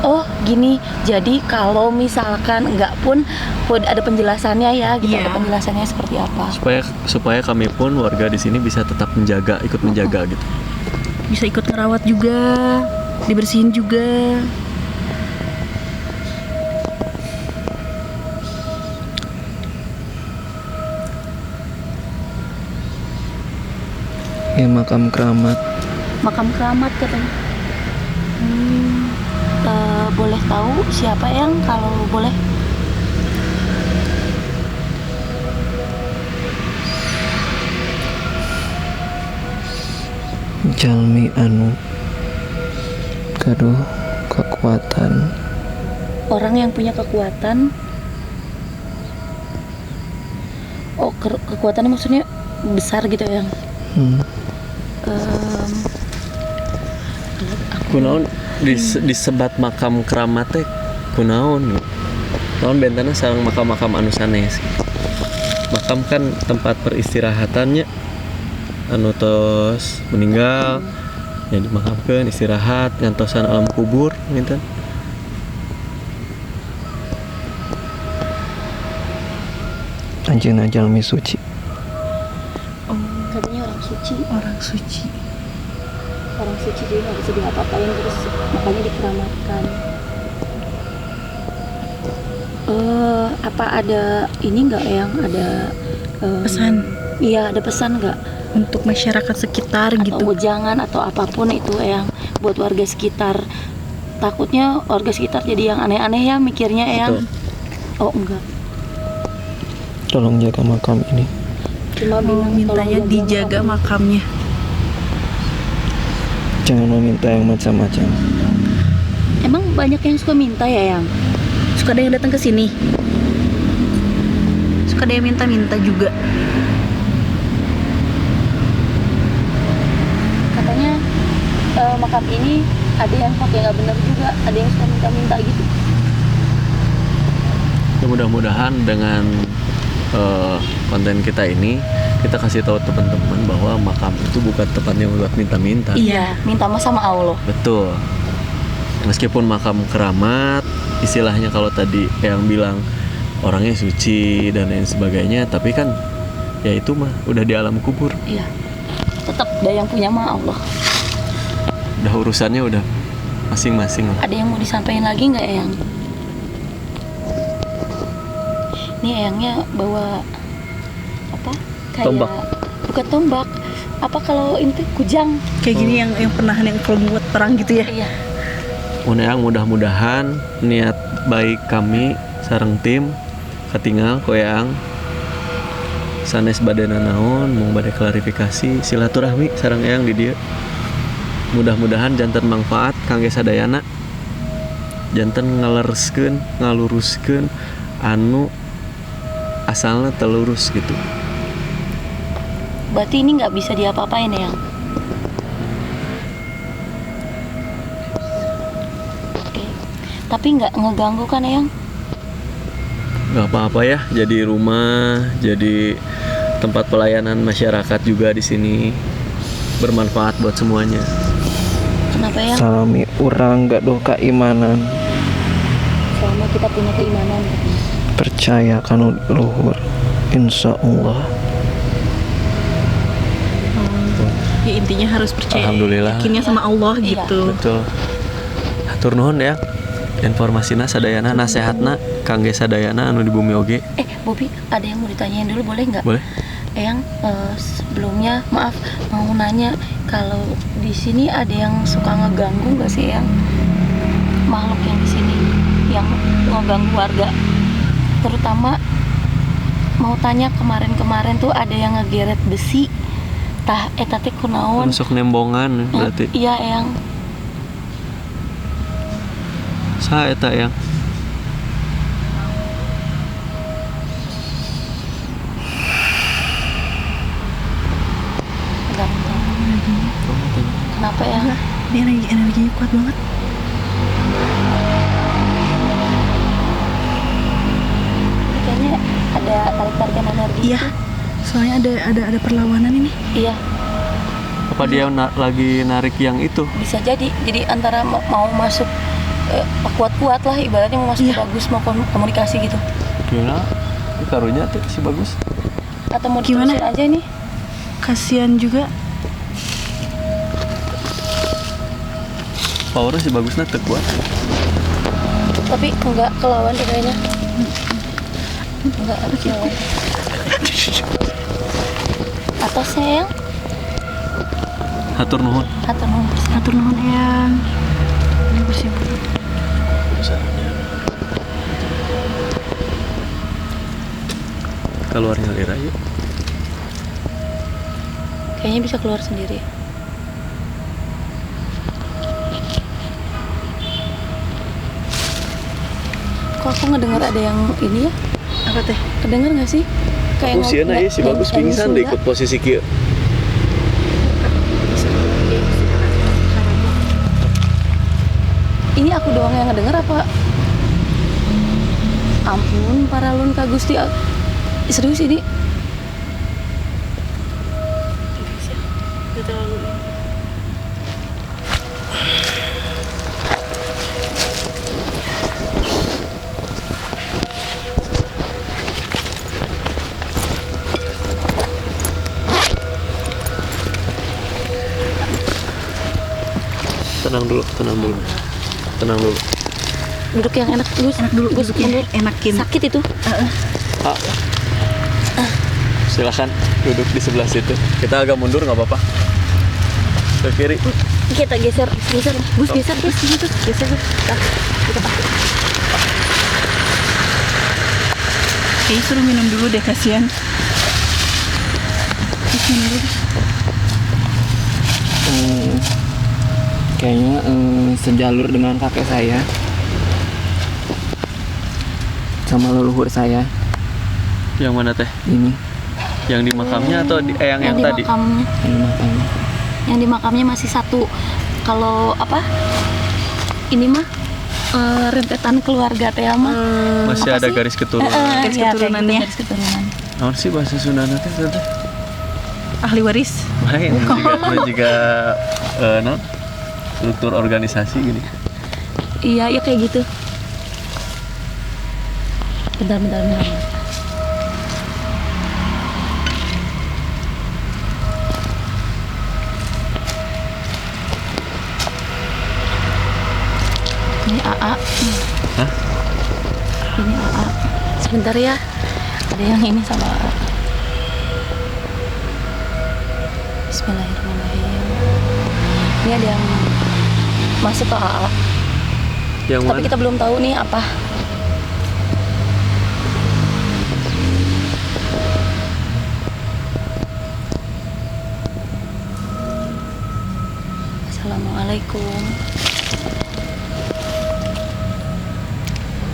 oh gini, jadi kalau misalkan nggak pun ada penjelasannya ya gitu. Iya. Ada penjelasannya seperti apa. Supaya kami pun warga di sini bisa tetap ikut menjaga gitu. Bisa ikut ngerawat juga, dibersihin juga. Ya makam keramat. Makam keramat katanya. Boleh tahu siapa yang, kalau boleh? Jalmi anu kaduh kekuatan. Orang yang punya kekuatan. Oh, kekuatannya maksudnya besar gitu yang. Kunaon disebat makam keramat teh kunaon? Naon bentana sareng makam-makam anu sanes. Makam kan tempat peristirahatannya anu tos meninggal yang dimakamkan istirahat ngantosan alam kubur gitu. Anjeunna jalmi suci. Katanya orang suci. Orang suci. Orang suci jadi nggak bisa diapa-apain, terus makanya dikeramatkan. Apa ada ini nggak yang ada Pesan Iya, ada pesan nggak untuk masyarakat sekitar atau gitu. wejangan atau apapun itu yang buat warga sekitar? Takutnya warga sekitar jadi yang aneh-aneh ya mikirnya yang. Betul. Oh enggak. Tolong jaga makam ini. Cuma bilang Mintanya tolong dijaga makamnya. Jangan meminta yang macam-macam. Emang banyak yang suka minta ya yang? Suka ada yang datang ke sini. Suka ada yang minta-minta juga. Katanya makam ini ada yang pakai nggak benar juga, ada yang suka minta-minta gitu. Ya, mudah-mudahan dengan konten kita ini kita kasih tahu teman-teman bahwa makam itu bukan tempatnya buat minta-minta. Iya, minta sama Allah. Betul. Meskipun makam keramat, istilahnya kalau tadi yang bilang orangnya suci dan lain sebagainya, tapi kan ya itu mah udah di alam kubur. Iya. Tetap ada yang punya mah Allah. Udah urusannya udah masing-masing lah. Ada yang mau disampaikan lagi nggak Eyang? Ini Eyangnya bawa apa? Kayak Tombak. Bukan tombak. Apa kalau ini tuh kujang? Kayak gini yang pernah yang kalau buat perang gitu ya. Iya. Yang mudah-mudahan niat baik kami sareng tim katinggal koyang sanes badana naon mung bade klarifikasi silaturahmi sareng eyang di dieu. Mudah-mudahan janten manfaat kangge sadayana. Janten ngalereskeun, ngaluruskeun anu asalna telurus gitu. Berarti ini nggak bisa diapa-apain Eyang? Oke. Tapi nggak ngeganggu kan Eyang? Nggak apa-apa ya, jadi rumah, jadi tempat pelayanan masyarakat juga di sini, bermanfaat buat semuanya. Kenapa Eyang? Salami urang gak doh keimanan. Selama kita punya keimanan. Percaya kanu luhur. Insya Allah. Ya intinya harus percaya. Alhamdulillah. Yakinnya sama Allah Iya. gitu. Betul. Hatur nuhun ya. Informasina sadayana nasehatna kangge sadayana anu di bumi oge. Bobi, ada yang mau ditanyain dulu boleh nggak? Boleh? Eyang, sebelumnya maaf mau nanya kalau di sini ada yang suka ngeganggu nggak sih Eyang? Makhluk yang di sini yang ngeganggu warga, terutama mau tanya kemarin tuh ada yang ngegeret besi, tah eta teh kunaon? Masuk nembongan berarti. Iya Eyang. Sa eta yang Enggak tahu. Kenapa ya? Ini energinya kuat banget. Ini kayaknya ada tarik-tarikan energi. Iya. Soalnya ada perlawanan ini. Iya, apa dia lagi narik yang itu? bisa jadi antara mau masuk kuat-kuat lah ibaratnya mau masuk Iya. bagus mau komunikasi gitu, Gimana? Ini karunya tuh si bagus. atau mau Gimana? diterusin aja nih. Kasihan juga. Powernya si bagusnya teu kuat. Tapi enggak kelawan deh kayaknya. Enggak harus kelawan. Atasnya yang Hatur nuhun. atau nomor Atur nuhun Eyang. Ini bersyukur. Keluar ngalir aja. kayaknya bisa keluar sendiri. Kok aku ngedengar ada yang ini ya? Apa teh? Kedengar nggak sih? Kayak Usiana ya si bagus pingsan deh ikut posisi kieu. Ini aku doang yang ngedenger apa? Ampun, para lun Kak Gusti. Serius ini? dulu, tenang dulu. Tenang dulu. Duduk yang enak, Gus. Enak dulu, Gus, duduknya. mundur. Enakin. Sakit itu. Pak, silakan duduk di sebelah situ. Kita agak mundur nggak apa-apa. Ke kiri. Kita geser. Gus, geser, Gus. Gitu. Geser, Gus. Nah, kita pakai. Kayaknya suruh minum dulu deh, kasihan. Minum dulu. Kayaknya sejalur dengan kakek saya sama leluhur saya Yang mana teh? ini. Yang di makamnya atau yang di tadi? makamnya. Ini makanya. Yang di makamnya masih satu. Kalau apa? Ini mah rentetan keluarga teh mah. Masih ada garis keturunan. Garis Iya, kayak gitu, keturunannya. garis keturunan. Naon sih bahasa Sundana teh teh? Ahli waris. Lain juga non struktur organisasi gini. Iya, kayak gitu. Bentar. Ini AA. Hah? Ini AA. Sebentar ya. Ada yang ini sama AA. Bismillahirrahmanirrahim. Ini ada yang masuk ke AA. Yang Tapi mana? kita belum tahu nih apa. Assalamualaikum.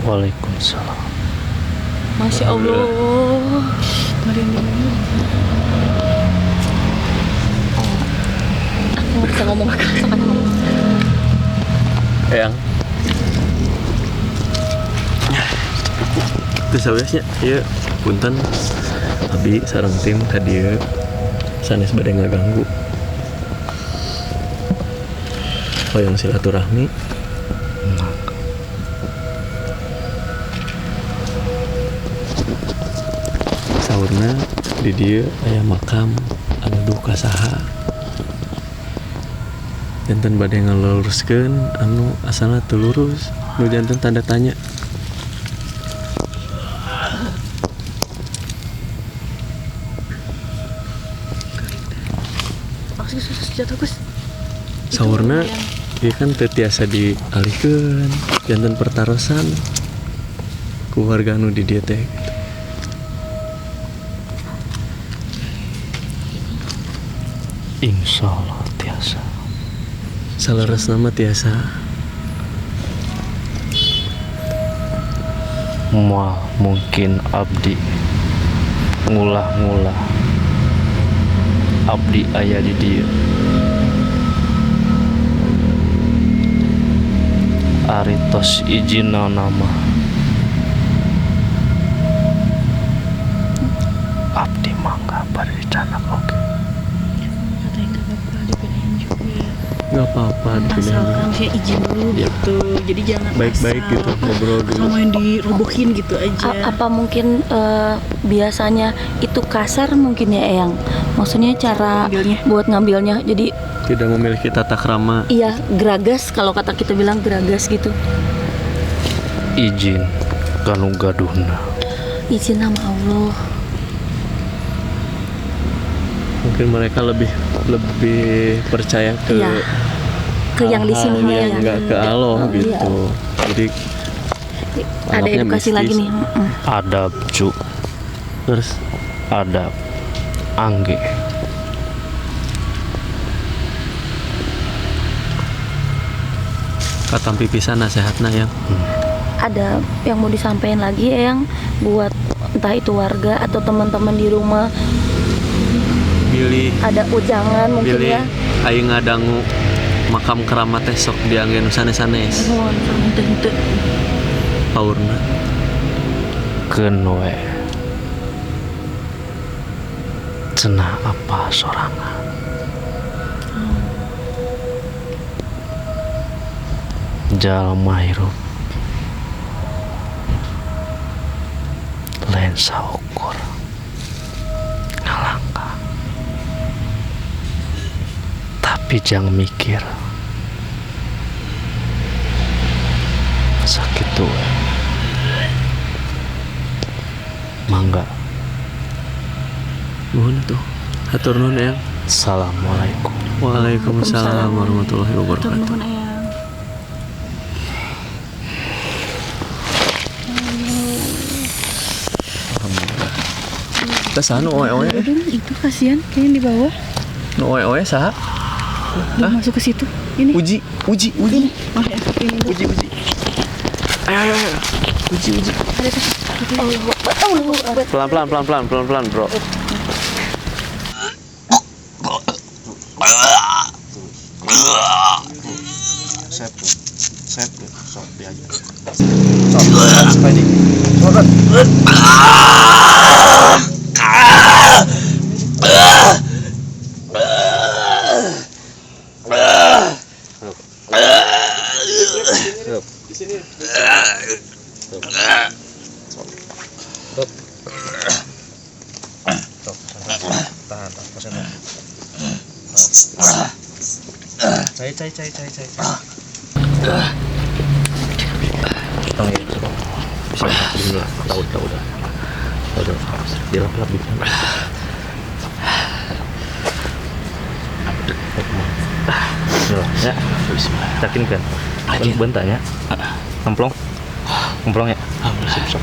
Waalaikumsalam. Masya Allah. Aku nggak bisa ngomong sama Eyang. Itu sawiasnya. Iya, punten. Abi sareng tim tadi sanes bade ngaganggu. Hoyong silaturahmi. Saurna di dieu aya makam anu duka saha. Janten bade ngeluruskeun anu asalna teu lurus, nu janten tanda tanya. Saurna ieu kan teu tiasa dialihkeun, janten pertarosan ku warga anu di dieu teh. Insya Allah tiasa. Salaras nama tiasa. Moal mungkin abdi ngulah-ngulah abdi aya di dieu. Ari tos izina nama abdi mangga bari dicanak oke. Nggak apa-apa dipilih. Asalkan saya izin dulu gitu. Jadi jangan Baik-baik asal gitu, ngobrol dulu. Kalau main dirobohin gitu aja. apa mungkin biasanya itu kasar mungkin ya Eyang? Maksudnya cara Ngambilnya. buat ngambilnya jadi Tidak memiliki tata krama. iya geragas kalau kata kita bilang geragas gitu. Izin kanu gaduhna. Izin nama Allah. Mungkin mereka lebih percaya ke Iya. Ke yang di hal-hal sininya yang ya. nggak ke Allah Oh, gitu. iya. Jadi Ada anggapnya edukasi mistis. lagi nih. Adab cu, Terus adab angge. katampi pisan nasehatna yang Ada yang mau disampaikan lagi Eyang buat entah itu warga atau teman-teman di rumah, pilih ada ujangan mungkin ya. aing ngadangu makam keramat teh sok diangge nu sanes-sanes Mohon henteu. paurna. Keun we cenah apa sorangan. Jalma hirup lensa ukur ngalangka, tapi jangan mikir Sakitu. Mangga. Nuhun tuh. Hatur nuhun Eyang. Assalamualaikum. Waalaikumsalam warahmatullahi wabarakatuh. Nuhun Eyang. Kita saha nu oe-oe? Itu kasihan kayaknya di bawah. Nu oe-oe saha? Masuk ke situ. Ini. Uji. Ini. Oh ya, ini. Uji. Ayo. Uji. Pelan-pelan, bro. Sep sok diajar. Sok Spidey. Di sini. Tahan, konsen. Cai. Tong ya, coba. Bisa ini tahu dah. Udah. Dilap-lap gitu. Ya, bismillah. Yakin kan? Bentar ya. Kemplong ya. Sip.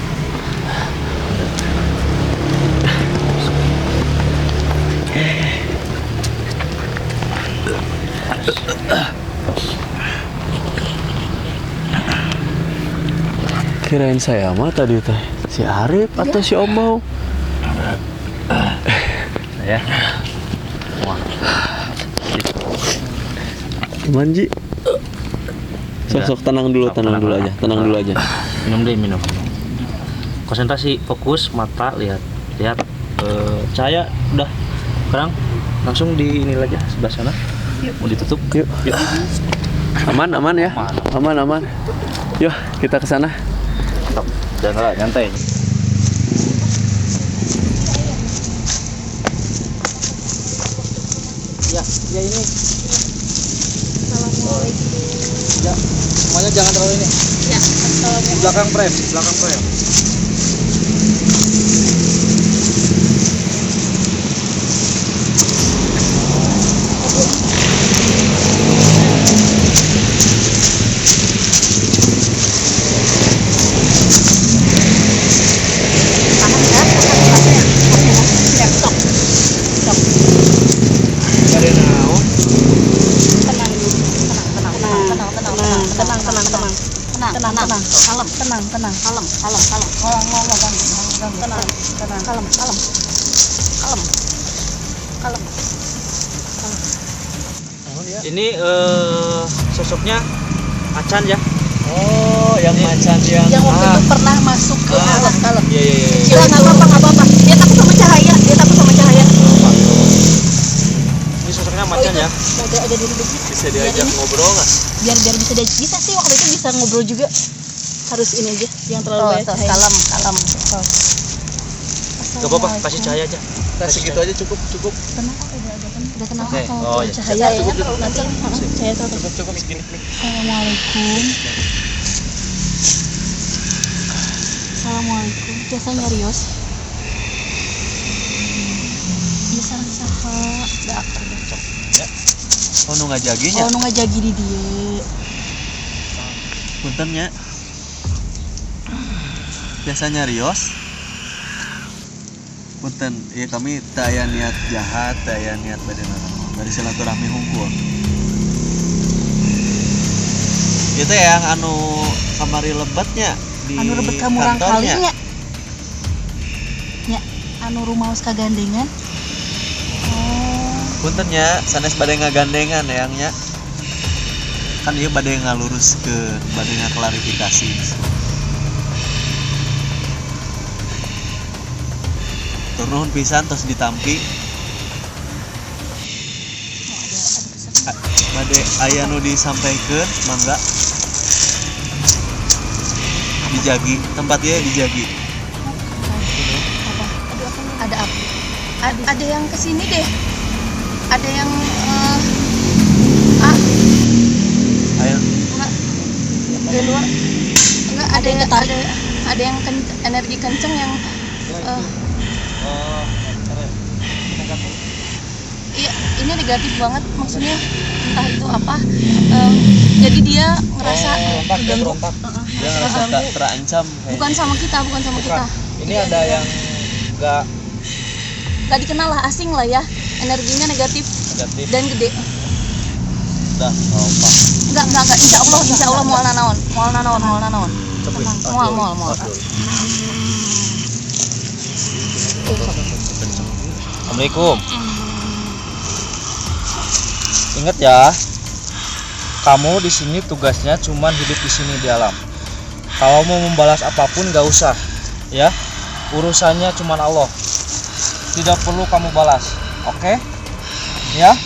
Kirain saya mah tadi teh si Arif atau si Omau. Ya. Manji. Sok tenang dulu aja. Minum. Konsentrasi, fokus, mata lihat cahaya udah. Sekarang langsung di ini aja sebelah sana. Mau ditutup. Yuk. Aman ya. Aman. Yuk, kita ke sana. Jangan nyantai. Ya ini. Assalamualaikum. Ya, semuanya jangan terlalu ini. Ya, assalamualaikum. Belakang frame. Ini sosoknya macan ya. Oh, yang macan Yang waktu itu pernah masuk ke kalem. Iya. Nggak apa-apa. Dia takut sama cahaya. Ini sosoknya macan ya. Ada di duduk. bisa diajak ngobrol nggak? Biar bisa bisa sih waktu itu bisa ngobrol juga. Harus ini aja yang terlalu banyak cahaya. Kalem. Gak apa-apa, kasih cahaya aja. Kasih gitu aja cukup. Tenang kok udah tenang Oke. kok. Oh, iya. Cahaya ya terlalu nanti cahaya terlalu. Cukup segini. Assalamualaikum. Biasa nyarios. Biasa saha. Ya. Oh, nu ngajaginya. Oh, nu ngajagi di dieu. Punten nya. Biasanya Rios. Punten, ya kami tak aya niat jahat, tak aya niat dari silaturahmi hungkul. Itu yang anu kamari lebetnya di Anu rebet kamu orang kantornya. kalinya. Nya, anu rumaos kagandengan. Punten nya, sanes bade ngagandengan yangnya. Kan ieu bade ngaluruskeun, bade ngaklarifikasi. Turun pisan terus ditampi. Bade aya nu disampaikeun mangga. Dijagi, tempat ieu dijagi. Ada apa? Ada yang kesini deh. Ada yang Ayo. enggak di luar. ada yang energi kenceng yang iya, ini negatif banget, maksudnya entah itu apa. Jadi dia ngerasa terganggu. Dia ngerasa terancam. Bukan sama kita. Ini ada yang nggak dikenal lah, asing lah ya. Energinya negatif dan gede. Udah, apa? Enggak. Insya Allah moal nanaon. Moal. Assalamualaikum. Ingat ya, kamu di sini tugasnya cuma hidup di sini di alam. Kalau mau membalas apapun gak usah, ya. Urusannya cuma Allah. Tidak perlu kamu balas, oke? Ya,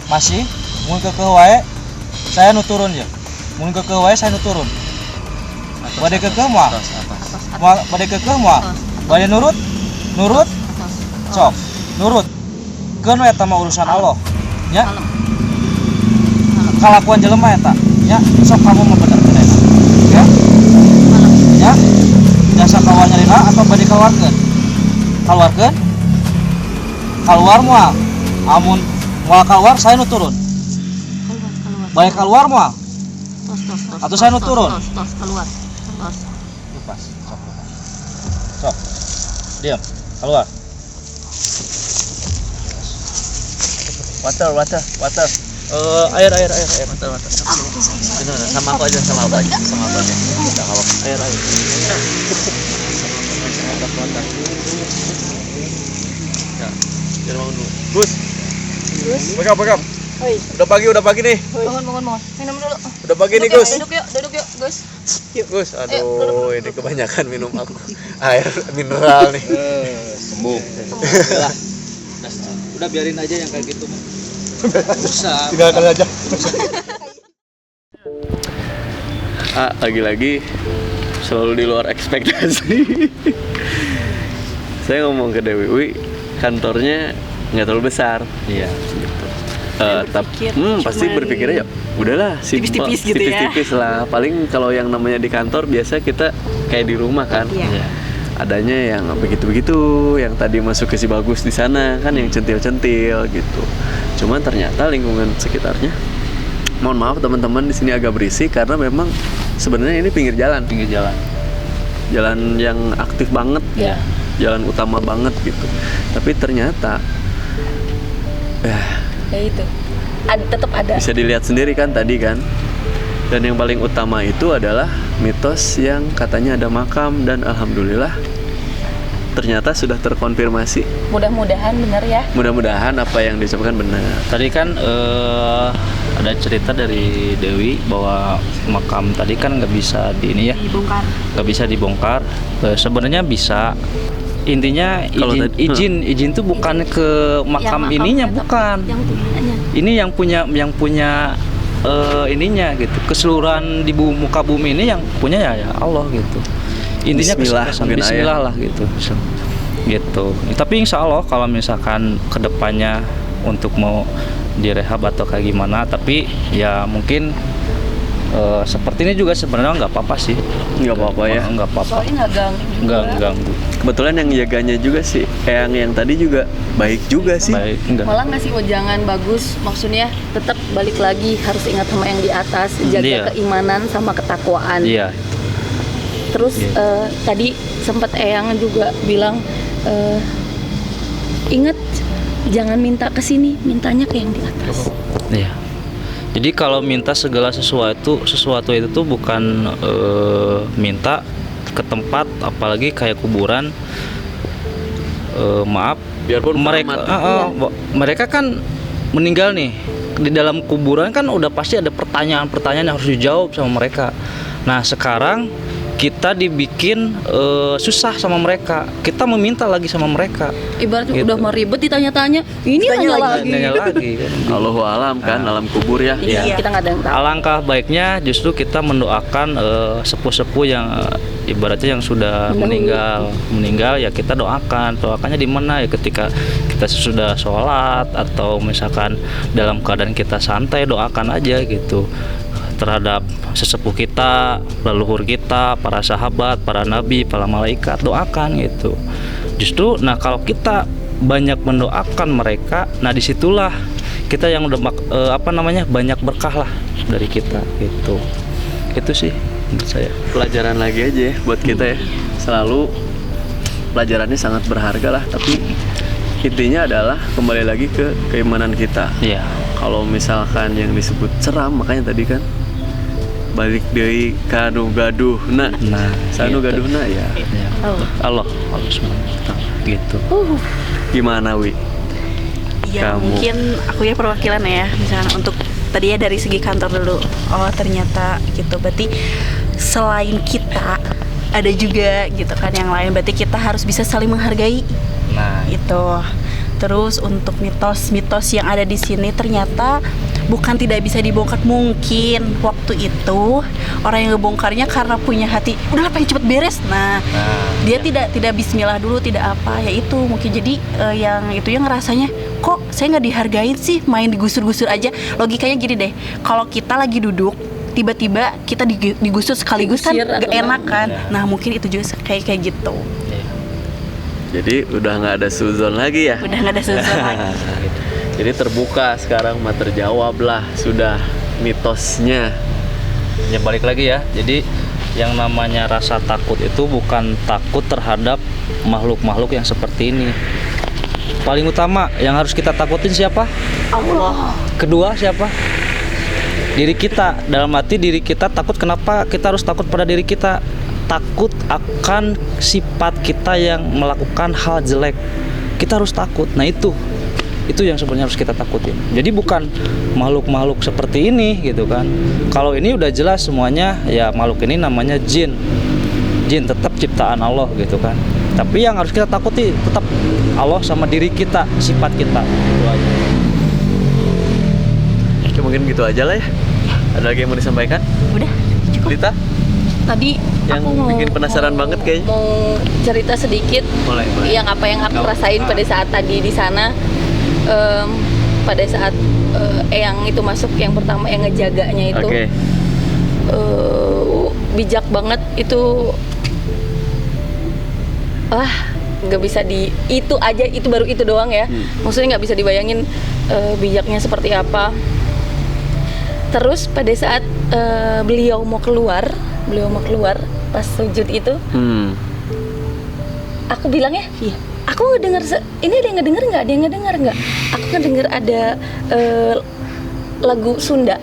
masih. Mun kekeh wae, saya nuturun ya. Mun kekeh wae saya nuturun. Bade kekeh moal. Bade kekeh moal. Bade nurut. Sok, nurut. Keun we eta mah urusan Allah. Ya. Kalakuan jelema eta, ya. Sok kamu mah bener bener. Oke? Ya. Jasa kawan nyarina atau bade keluarkeun? Keluar moal. Amun moal keluar saya nuturun. Balik keluar moal. Atau saya nuturun. Keluar. Lepas. Sok. Diam. Keluar. Water. Air. Water. Benar, sama aku aja. Air. Ya, jangan bangun dulu. Gus. Pegang. Udah pagi nih. Bangun. Minum dulu. Udah pagi nih, Gus. Duduk yuk, Gus. Yuk, Gus. Aduh, ini kebanyakan minum aku. Air mineral nih. Sembuh. Udah biarin aja yang kayak gitu. Usah. Tinggalkan aja. Lagi-lagi selalu di luar ekspektasi. Saya ngomong ke Dewi, kantornya nggak terlalu besar. Iya. Gitu. Pasti berpikirnya ya udahlah simpel, tipis-tipis lah. Paling kalau yang namanya di kantor biasa kita kayak di rumah kan. Iya. Adanya yang begitu-begitu, yang tadi masuk ke si bagus di sana kan, yang centil-centil gitu. Cuman ternyata lingkungan sekitarnya, mohon maaf teman-teman, di sini agak berisik karena memang sebenarnya ini pinggir jalan yang aktif banget, jalan utama banget gitu. Tapi ternyata Ya itu. Tetap ada. bisa dilihat sendiri kan tadi kan. Dan yang paling utama itu adalah mitos yang katanya ada makam, dan alhamdulillah ternyata sudah terkonfirmasi. Mudah-mudahan benar ya. Mudah-mudahan apa yang disampaikan benar. Tadi kan ada cerita dari Dewi bahwa makam tadi kan nggak bisa nggak bisa dibongkar. Sebenarnya bisa. Intinya izin tuh bukan ke makam ininya, bukan. Yang punyanya. Ini yang punya ininya gitu. Keseluruhan di muka bumi ini yang punya ya Allah gitu. Intinya Bismillah lah gitu. Gitu. Tapi insya Allah kalau misalkan kedepannya untuk mau direhab atau kayak gimana, tapi ya mungkin seperti ini juga sebenarnya nggak apa-apa sih. Nggak apa-apa ya. Nggak apa-apa. Soalnya nggak Ganggu. Kebetulan yang jaganya juga sih, yang tadi juga baik juga sih. Baik, enggak. Malah ngasih wejangan bagus, maksudnya tetap balik lagi harus ingat sama yang di atas, jaga Iya. keimanan sama ketakwaan. Iya. Terus tadi sempat Eyang juga bilang ingat jangan minta ke sini, mintanya ke yang di atas. Iya. Jadi kalau minta segala sesuatu itu tuh bukan minta ke tempat, apalagi kayak kuburan. Maaf, Biarpun mereka kan meninggal nih, di dalam kuburan kan udah pasti ada pertanyaan-pertanyaan yang harus dijawab sama mereka. Nah sekarang kita dibikin susah sama mereka, kita meminta lagi sama mereka. Ibaratnya Gitu. udah mau ribet ditanya-tanya, ini nanya lagi. Nanya lagi kan. Allahu alam kan, alam kubur ya. Iya, kita nggak ada yang tahu. Alangkah baiknya justru kita mendoakan sepuh-sepuh yang ibaratnya yang sudah meninggal ya, kita doakannya di mana ya, ketika kita sudah sholat atau misalkan dalam keadaan kita santai, doakan aja gitu. terhadap sesepuh kita, leluhur kita, para sahabat, para nabi, para malaikat, doakan gitu. Justru nah kalau kita banyak mendoakan mereka, nah disitulah kita yang udah banyak berkah lah dari kita gitu. Itu sih menurut saya. Pelajaran lagi aja ya buat kita ya. Selalu pelajarannya sangat berharga lah, tapi intinya adalah kembali lagi ke keimanan kita. Iya. Kalau misalkan yang disebut ceram, makanya tadi kan balik dari kanu gaduhna. Nah, sanu gitu. gaduhna ya. Ya. Allah SWT gitu. Gimana Wi? Ya Kamu. mungkin aku ya perwakilan ya, misalnya untuk tadi ya dari segi kantor dulu. Oh ternyata gitu, berarti selain kita ada juga gitu kan yang lain, berarti kita harus bisa saling menghargai. Nah, Itu. Terus untuk mitos-mitos yang ada di sini ternyata bukan tidak bisa dibongkar. Mungkin waktu itu orang yang ngebongkarnya karena punya hati udahlah pengen cepet beres. Nah, dia tidak bismillah dulu, tidak apa, ya itu mungkin jadi yang itu yang ngerasanya kok saya nggak dihargain sih, main digusur-gusur aja. Logikanya gini deh, kalau kita lagi duduk tiba-tiba kita digusur sekaligus kan Diusir gak atau enak kan. Nah mungkin itu juga kayak gitu. Jadi udah nggak ada suzon lagi ya. Udah nggak ada susah lagi. Jadi terbuka sekarang, mah terjawab lah sudah mitosnya. ya balik lagi ya. Jadi yang namanya rasa takut itu bukan takut terhadap makhluk-makhluk yang seperti ini. Paling utama yang harus kita takutin siapa? Allah. Kedua siapa? Diri kita. Dalam arti diri kita takut, kenapa kita harus takut pada diri kita? Takut akan sifat kita yang melakukan hal jelek. Kita harus takut. Nah itu yang sebenarnya harus kita takutin. Jadi bukan makhluk-makhluk seperti ini gitu kan. Kalau ini udah jelas semuanya ya, makhluk ini namanya jin. Jin tetap ciptaan Allah gitu kan. Tapi yang harus kita takuti tetap Allah sama diri kita, sifat kita. Itu aja. Oke, mungkin gitu aja lah ya. Ada lagi yang mau disampaikan? Udah cukup. Lita? Tadi Yang aku bikin penasaran banget kayaknya. Mau cerita sedikit Mulai. yang apa yang aku rasain pada saat tadi di sana. Pada saat yang itu masuk, yang pertama yang ngejaganya itu Oke. bijak banget itu. Nggak bisa itu aja, itu baru itu doang ya. Maksudnya nggak bisa dibayangin bijaknya seperti apa. Terus pada saat beliau mau keluar pas sujud itu, aku bilang ya, aku ngedenger ini ada yang ngedenger nggak? Ada yang ngedenger nggak? Aku ngedenger ada lagu Sunda.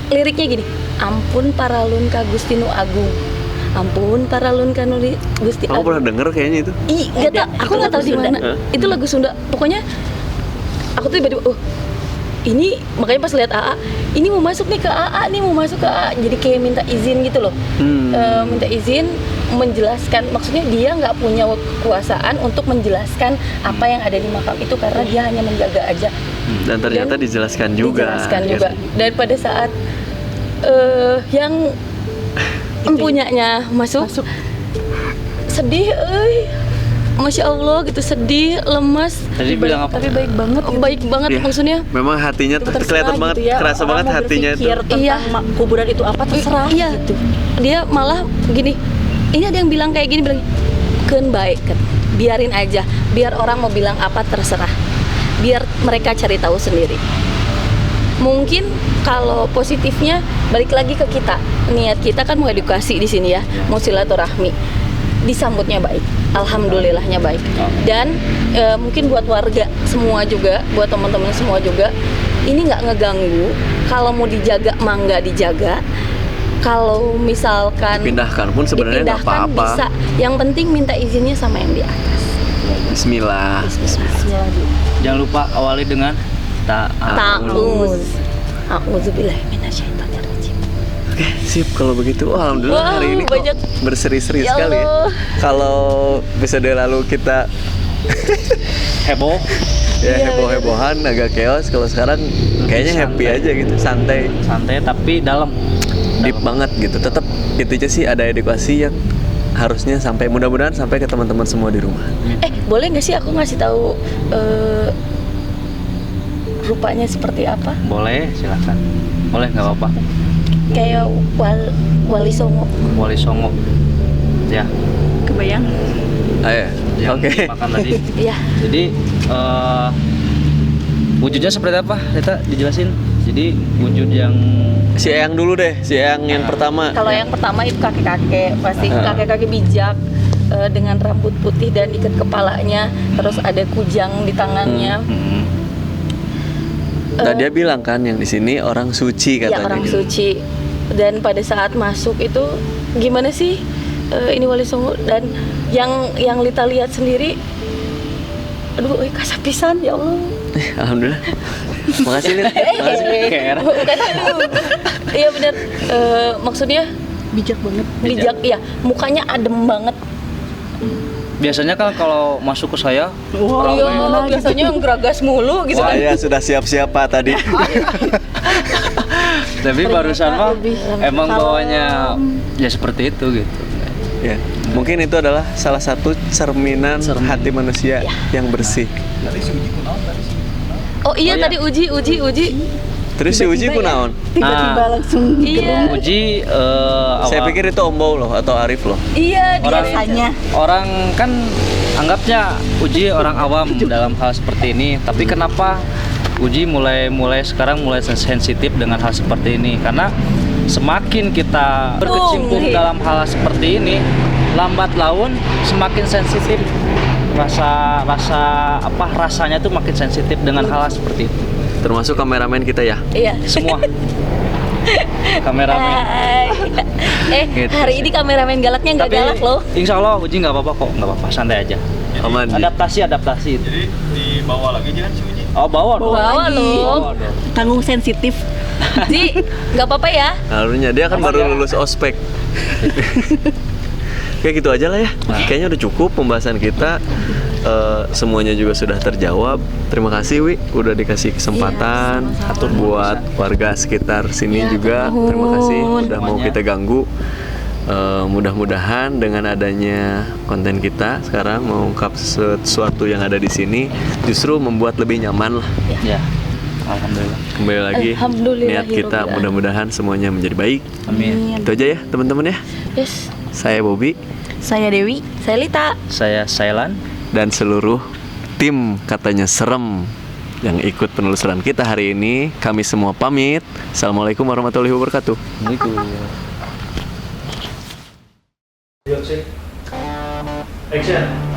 Liriknya gini, ampun paralun ka Gusti Nu Agung, ampun paralun ka Nu Gusti Aku Agung. pernah denger kayaknya itu. Nggak tahu, aku nggak tahu di mana. Itu lagu Sunda. Pokoknya aku tuh tiba-tiba, ini makanya pas lihat AA, ini mau masuk nih ke AA, nih mau masuk ke AA, jadi kayak minta izin gitu loh. Minta izin menjelaskan, maksudnya dia nggak punya kekuasaan untuk menjelaskan apa yang ada di makam itu karena dia hanya menjaga aja. Dan ternyata dijelaskan juga. Dijelaskan juga. Dan pada saat yang empunyanya masuk. Sedih, Masya Allah gitu, sedih, lemas. Tadi bilang apa? Tapi baik banget. Baik banget Iya. maksudnya. Memang hatinya tuh Terserah kelihatan gitu banget, ya. kerasa Orang banget mau hatinya itu. berpikir tentang Iya. kuburan itu apa terserah. Iya. Gitu. Dia malah gini, ini ada yang bilang kayak gini, bilang keun baik kan, biarin aja, biar orang mau bilang apa terserah, biar mereka cari tahu sendiri. Mungkin kalau positifnya balik lagi ke kita, niat kita kan mau edukasi di sini ya, mau silaturahmi, disambutnya baik, alhamdulillahnya baik. Dan mungkin buat warga semua juga, buat teman-teman semua juga, ini nggak ngeganggu. Kalau mau dijaga mah nggak dijaga. Kalau misalkan Dipindahkan pun sebenarnya nggak dipindahkan apa-apa. bisa. Yang penting minta izinnya sama yang di atas. Bismillah. Jangan lupa awali dengan Ta'uz. A'udzubillahi minasyaitonirrajim. Oke, sip kalau begitu. Oh, alhamdulillah Wow, hari ini kok banyak. berseri-seri Ya sekali ya. Allah. Kalau episode lalu kita heboh. ya Iya, heboh-hebohan, agak chaos. Kalau sekarang kayaknya happy santai. aja gitu, santai, Santai tapi dalam. deep banget gitu. Tetap intinya sih ada edukasi yang harusnya sampai, mudah-mudahan sampai ke teman-teman semua di rumah. Boleh nggak sih aku ngasih tahu rupanya seperti apa? Boleh, silakan. Boleh, nggak apa-apa. Kayak Wali Songo. Wali Songo. Ya. Kebayang? Ayo. Yang Oke. makan tadi. Iya. Jadi wujudnya seperti apa? Kita dijelasin. Jadi wujud yang Si Eyang dulu deh, si Eyang yang pertama. Kalau yang pertama itu kakek-kakek, pasti kakek-kakek bijak dengan rambut putih dan ikat kepalanya, terus ada kujang di tangannya. Nah, dia bilang kan yang di sini orang suci katanya. Ya orang gitu. suci. Dan pada saat masuk itu gimana sih ini Wali Songo, dan yang Lita lihat sendiri, aduh kasapisan ya Allah. Alhamdulillah. Makasih Lita. Makasih. Bukan iya benar. Maksudnya Bijak banget. bijak, iya, mukanya adem banget. biasanya kan kalau masuk ke saya Iya, biasanya yang geragas mulu gitu kan. Saya sudah siap-siap Pak tadi. tapi barusan mah lebih emang kalem. bawanya ya seperti itu gitu. Ya, mungkin itu adalah salah satu cerminan hati manusia yang bersih. Oh iya, tadi uji. Terus si Uji kunaon? Tiba-tiba langsung Iya. Uji Saya pikir itu Om Bow loh atau Arif loh. Iya, Orang- biasanya. orang kan anggapnya Uji orang awam dalam hal seperti ini, tapi kenapa Uji mulai sekarang mulai sensitif dengan hal seperti ini? Karena semakin kita berkecimpung dalam hal seperti ini, lambat laun semakin sensitif, rasanya tuh makin sensitif dengan hal seperti itu. Termasuk kameramen kita ya. Iya. Semua kameramen. Gitu Hari ini kameramen galaknya nggak Tapi galak loh. insya Allah Uji nggak apa-apa kok, nggak apa-apa, santai aja. Aman. Ji. Adaptasi itu. Jadi dibawa lagi jangan si Uji. Oh bawa dong. Bawa loh. Bawa dong. tanggung sensitif. Ji, nggak apa-apa ya. Harusnya dia kan baru lulus ospek. Kayak gitu aja lah ya. Kayaknya udah cukup pembahasan kita. Semuanya juga sudah terjawab. Terima kasih Wi, udah dikasih kesempatan buat warga sekitar sini juga. Terima kasih udah mau kita ganggu. Mudah-mudahan dengan adanya konten kita sekarang mengungkap sesuatu yang ada di sini justru membuat lebih nyaman lah. Ya. Alhamdulillah. Kembali lagi Alhamdulillah, niat kita, Rabbil mudah-mudahan semuanya menjadi baik. Amin. Itu aja ya teman-teman ya. Yes. Saya Bobby Saya Dewi. Saya Lita. Saya Sailan. dan seluruh tim Katanya Serem yang ikut penelusuran kita hari ini. Kami semua pamit. Assalamualaikum warahmatullahi wabarakatuh. Assalamualaikum. Action.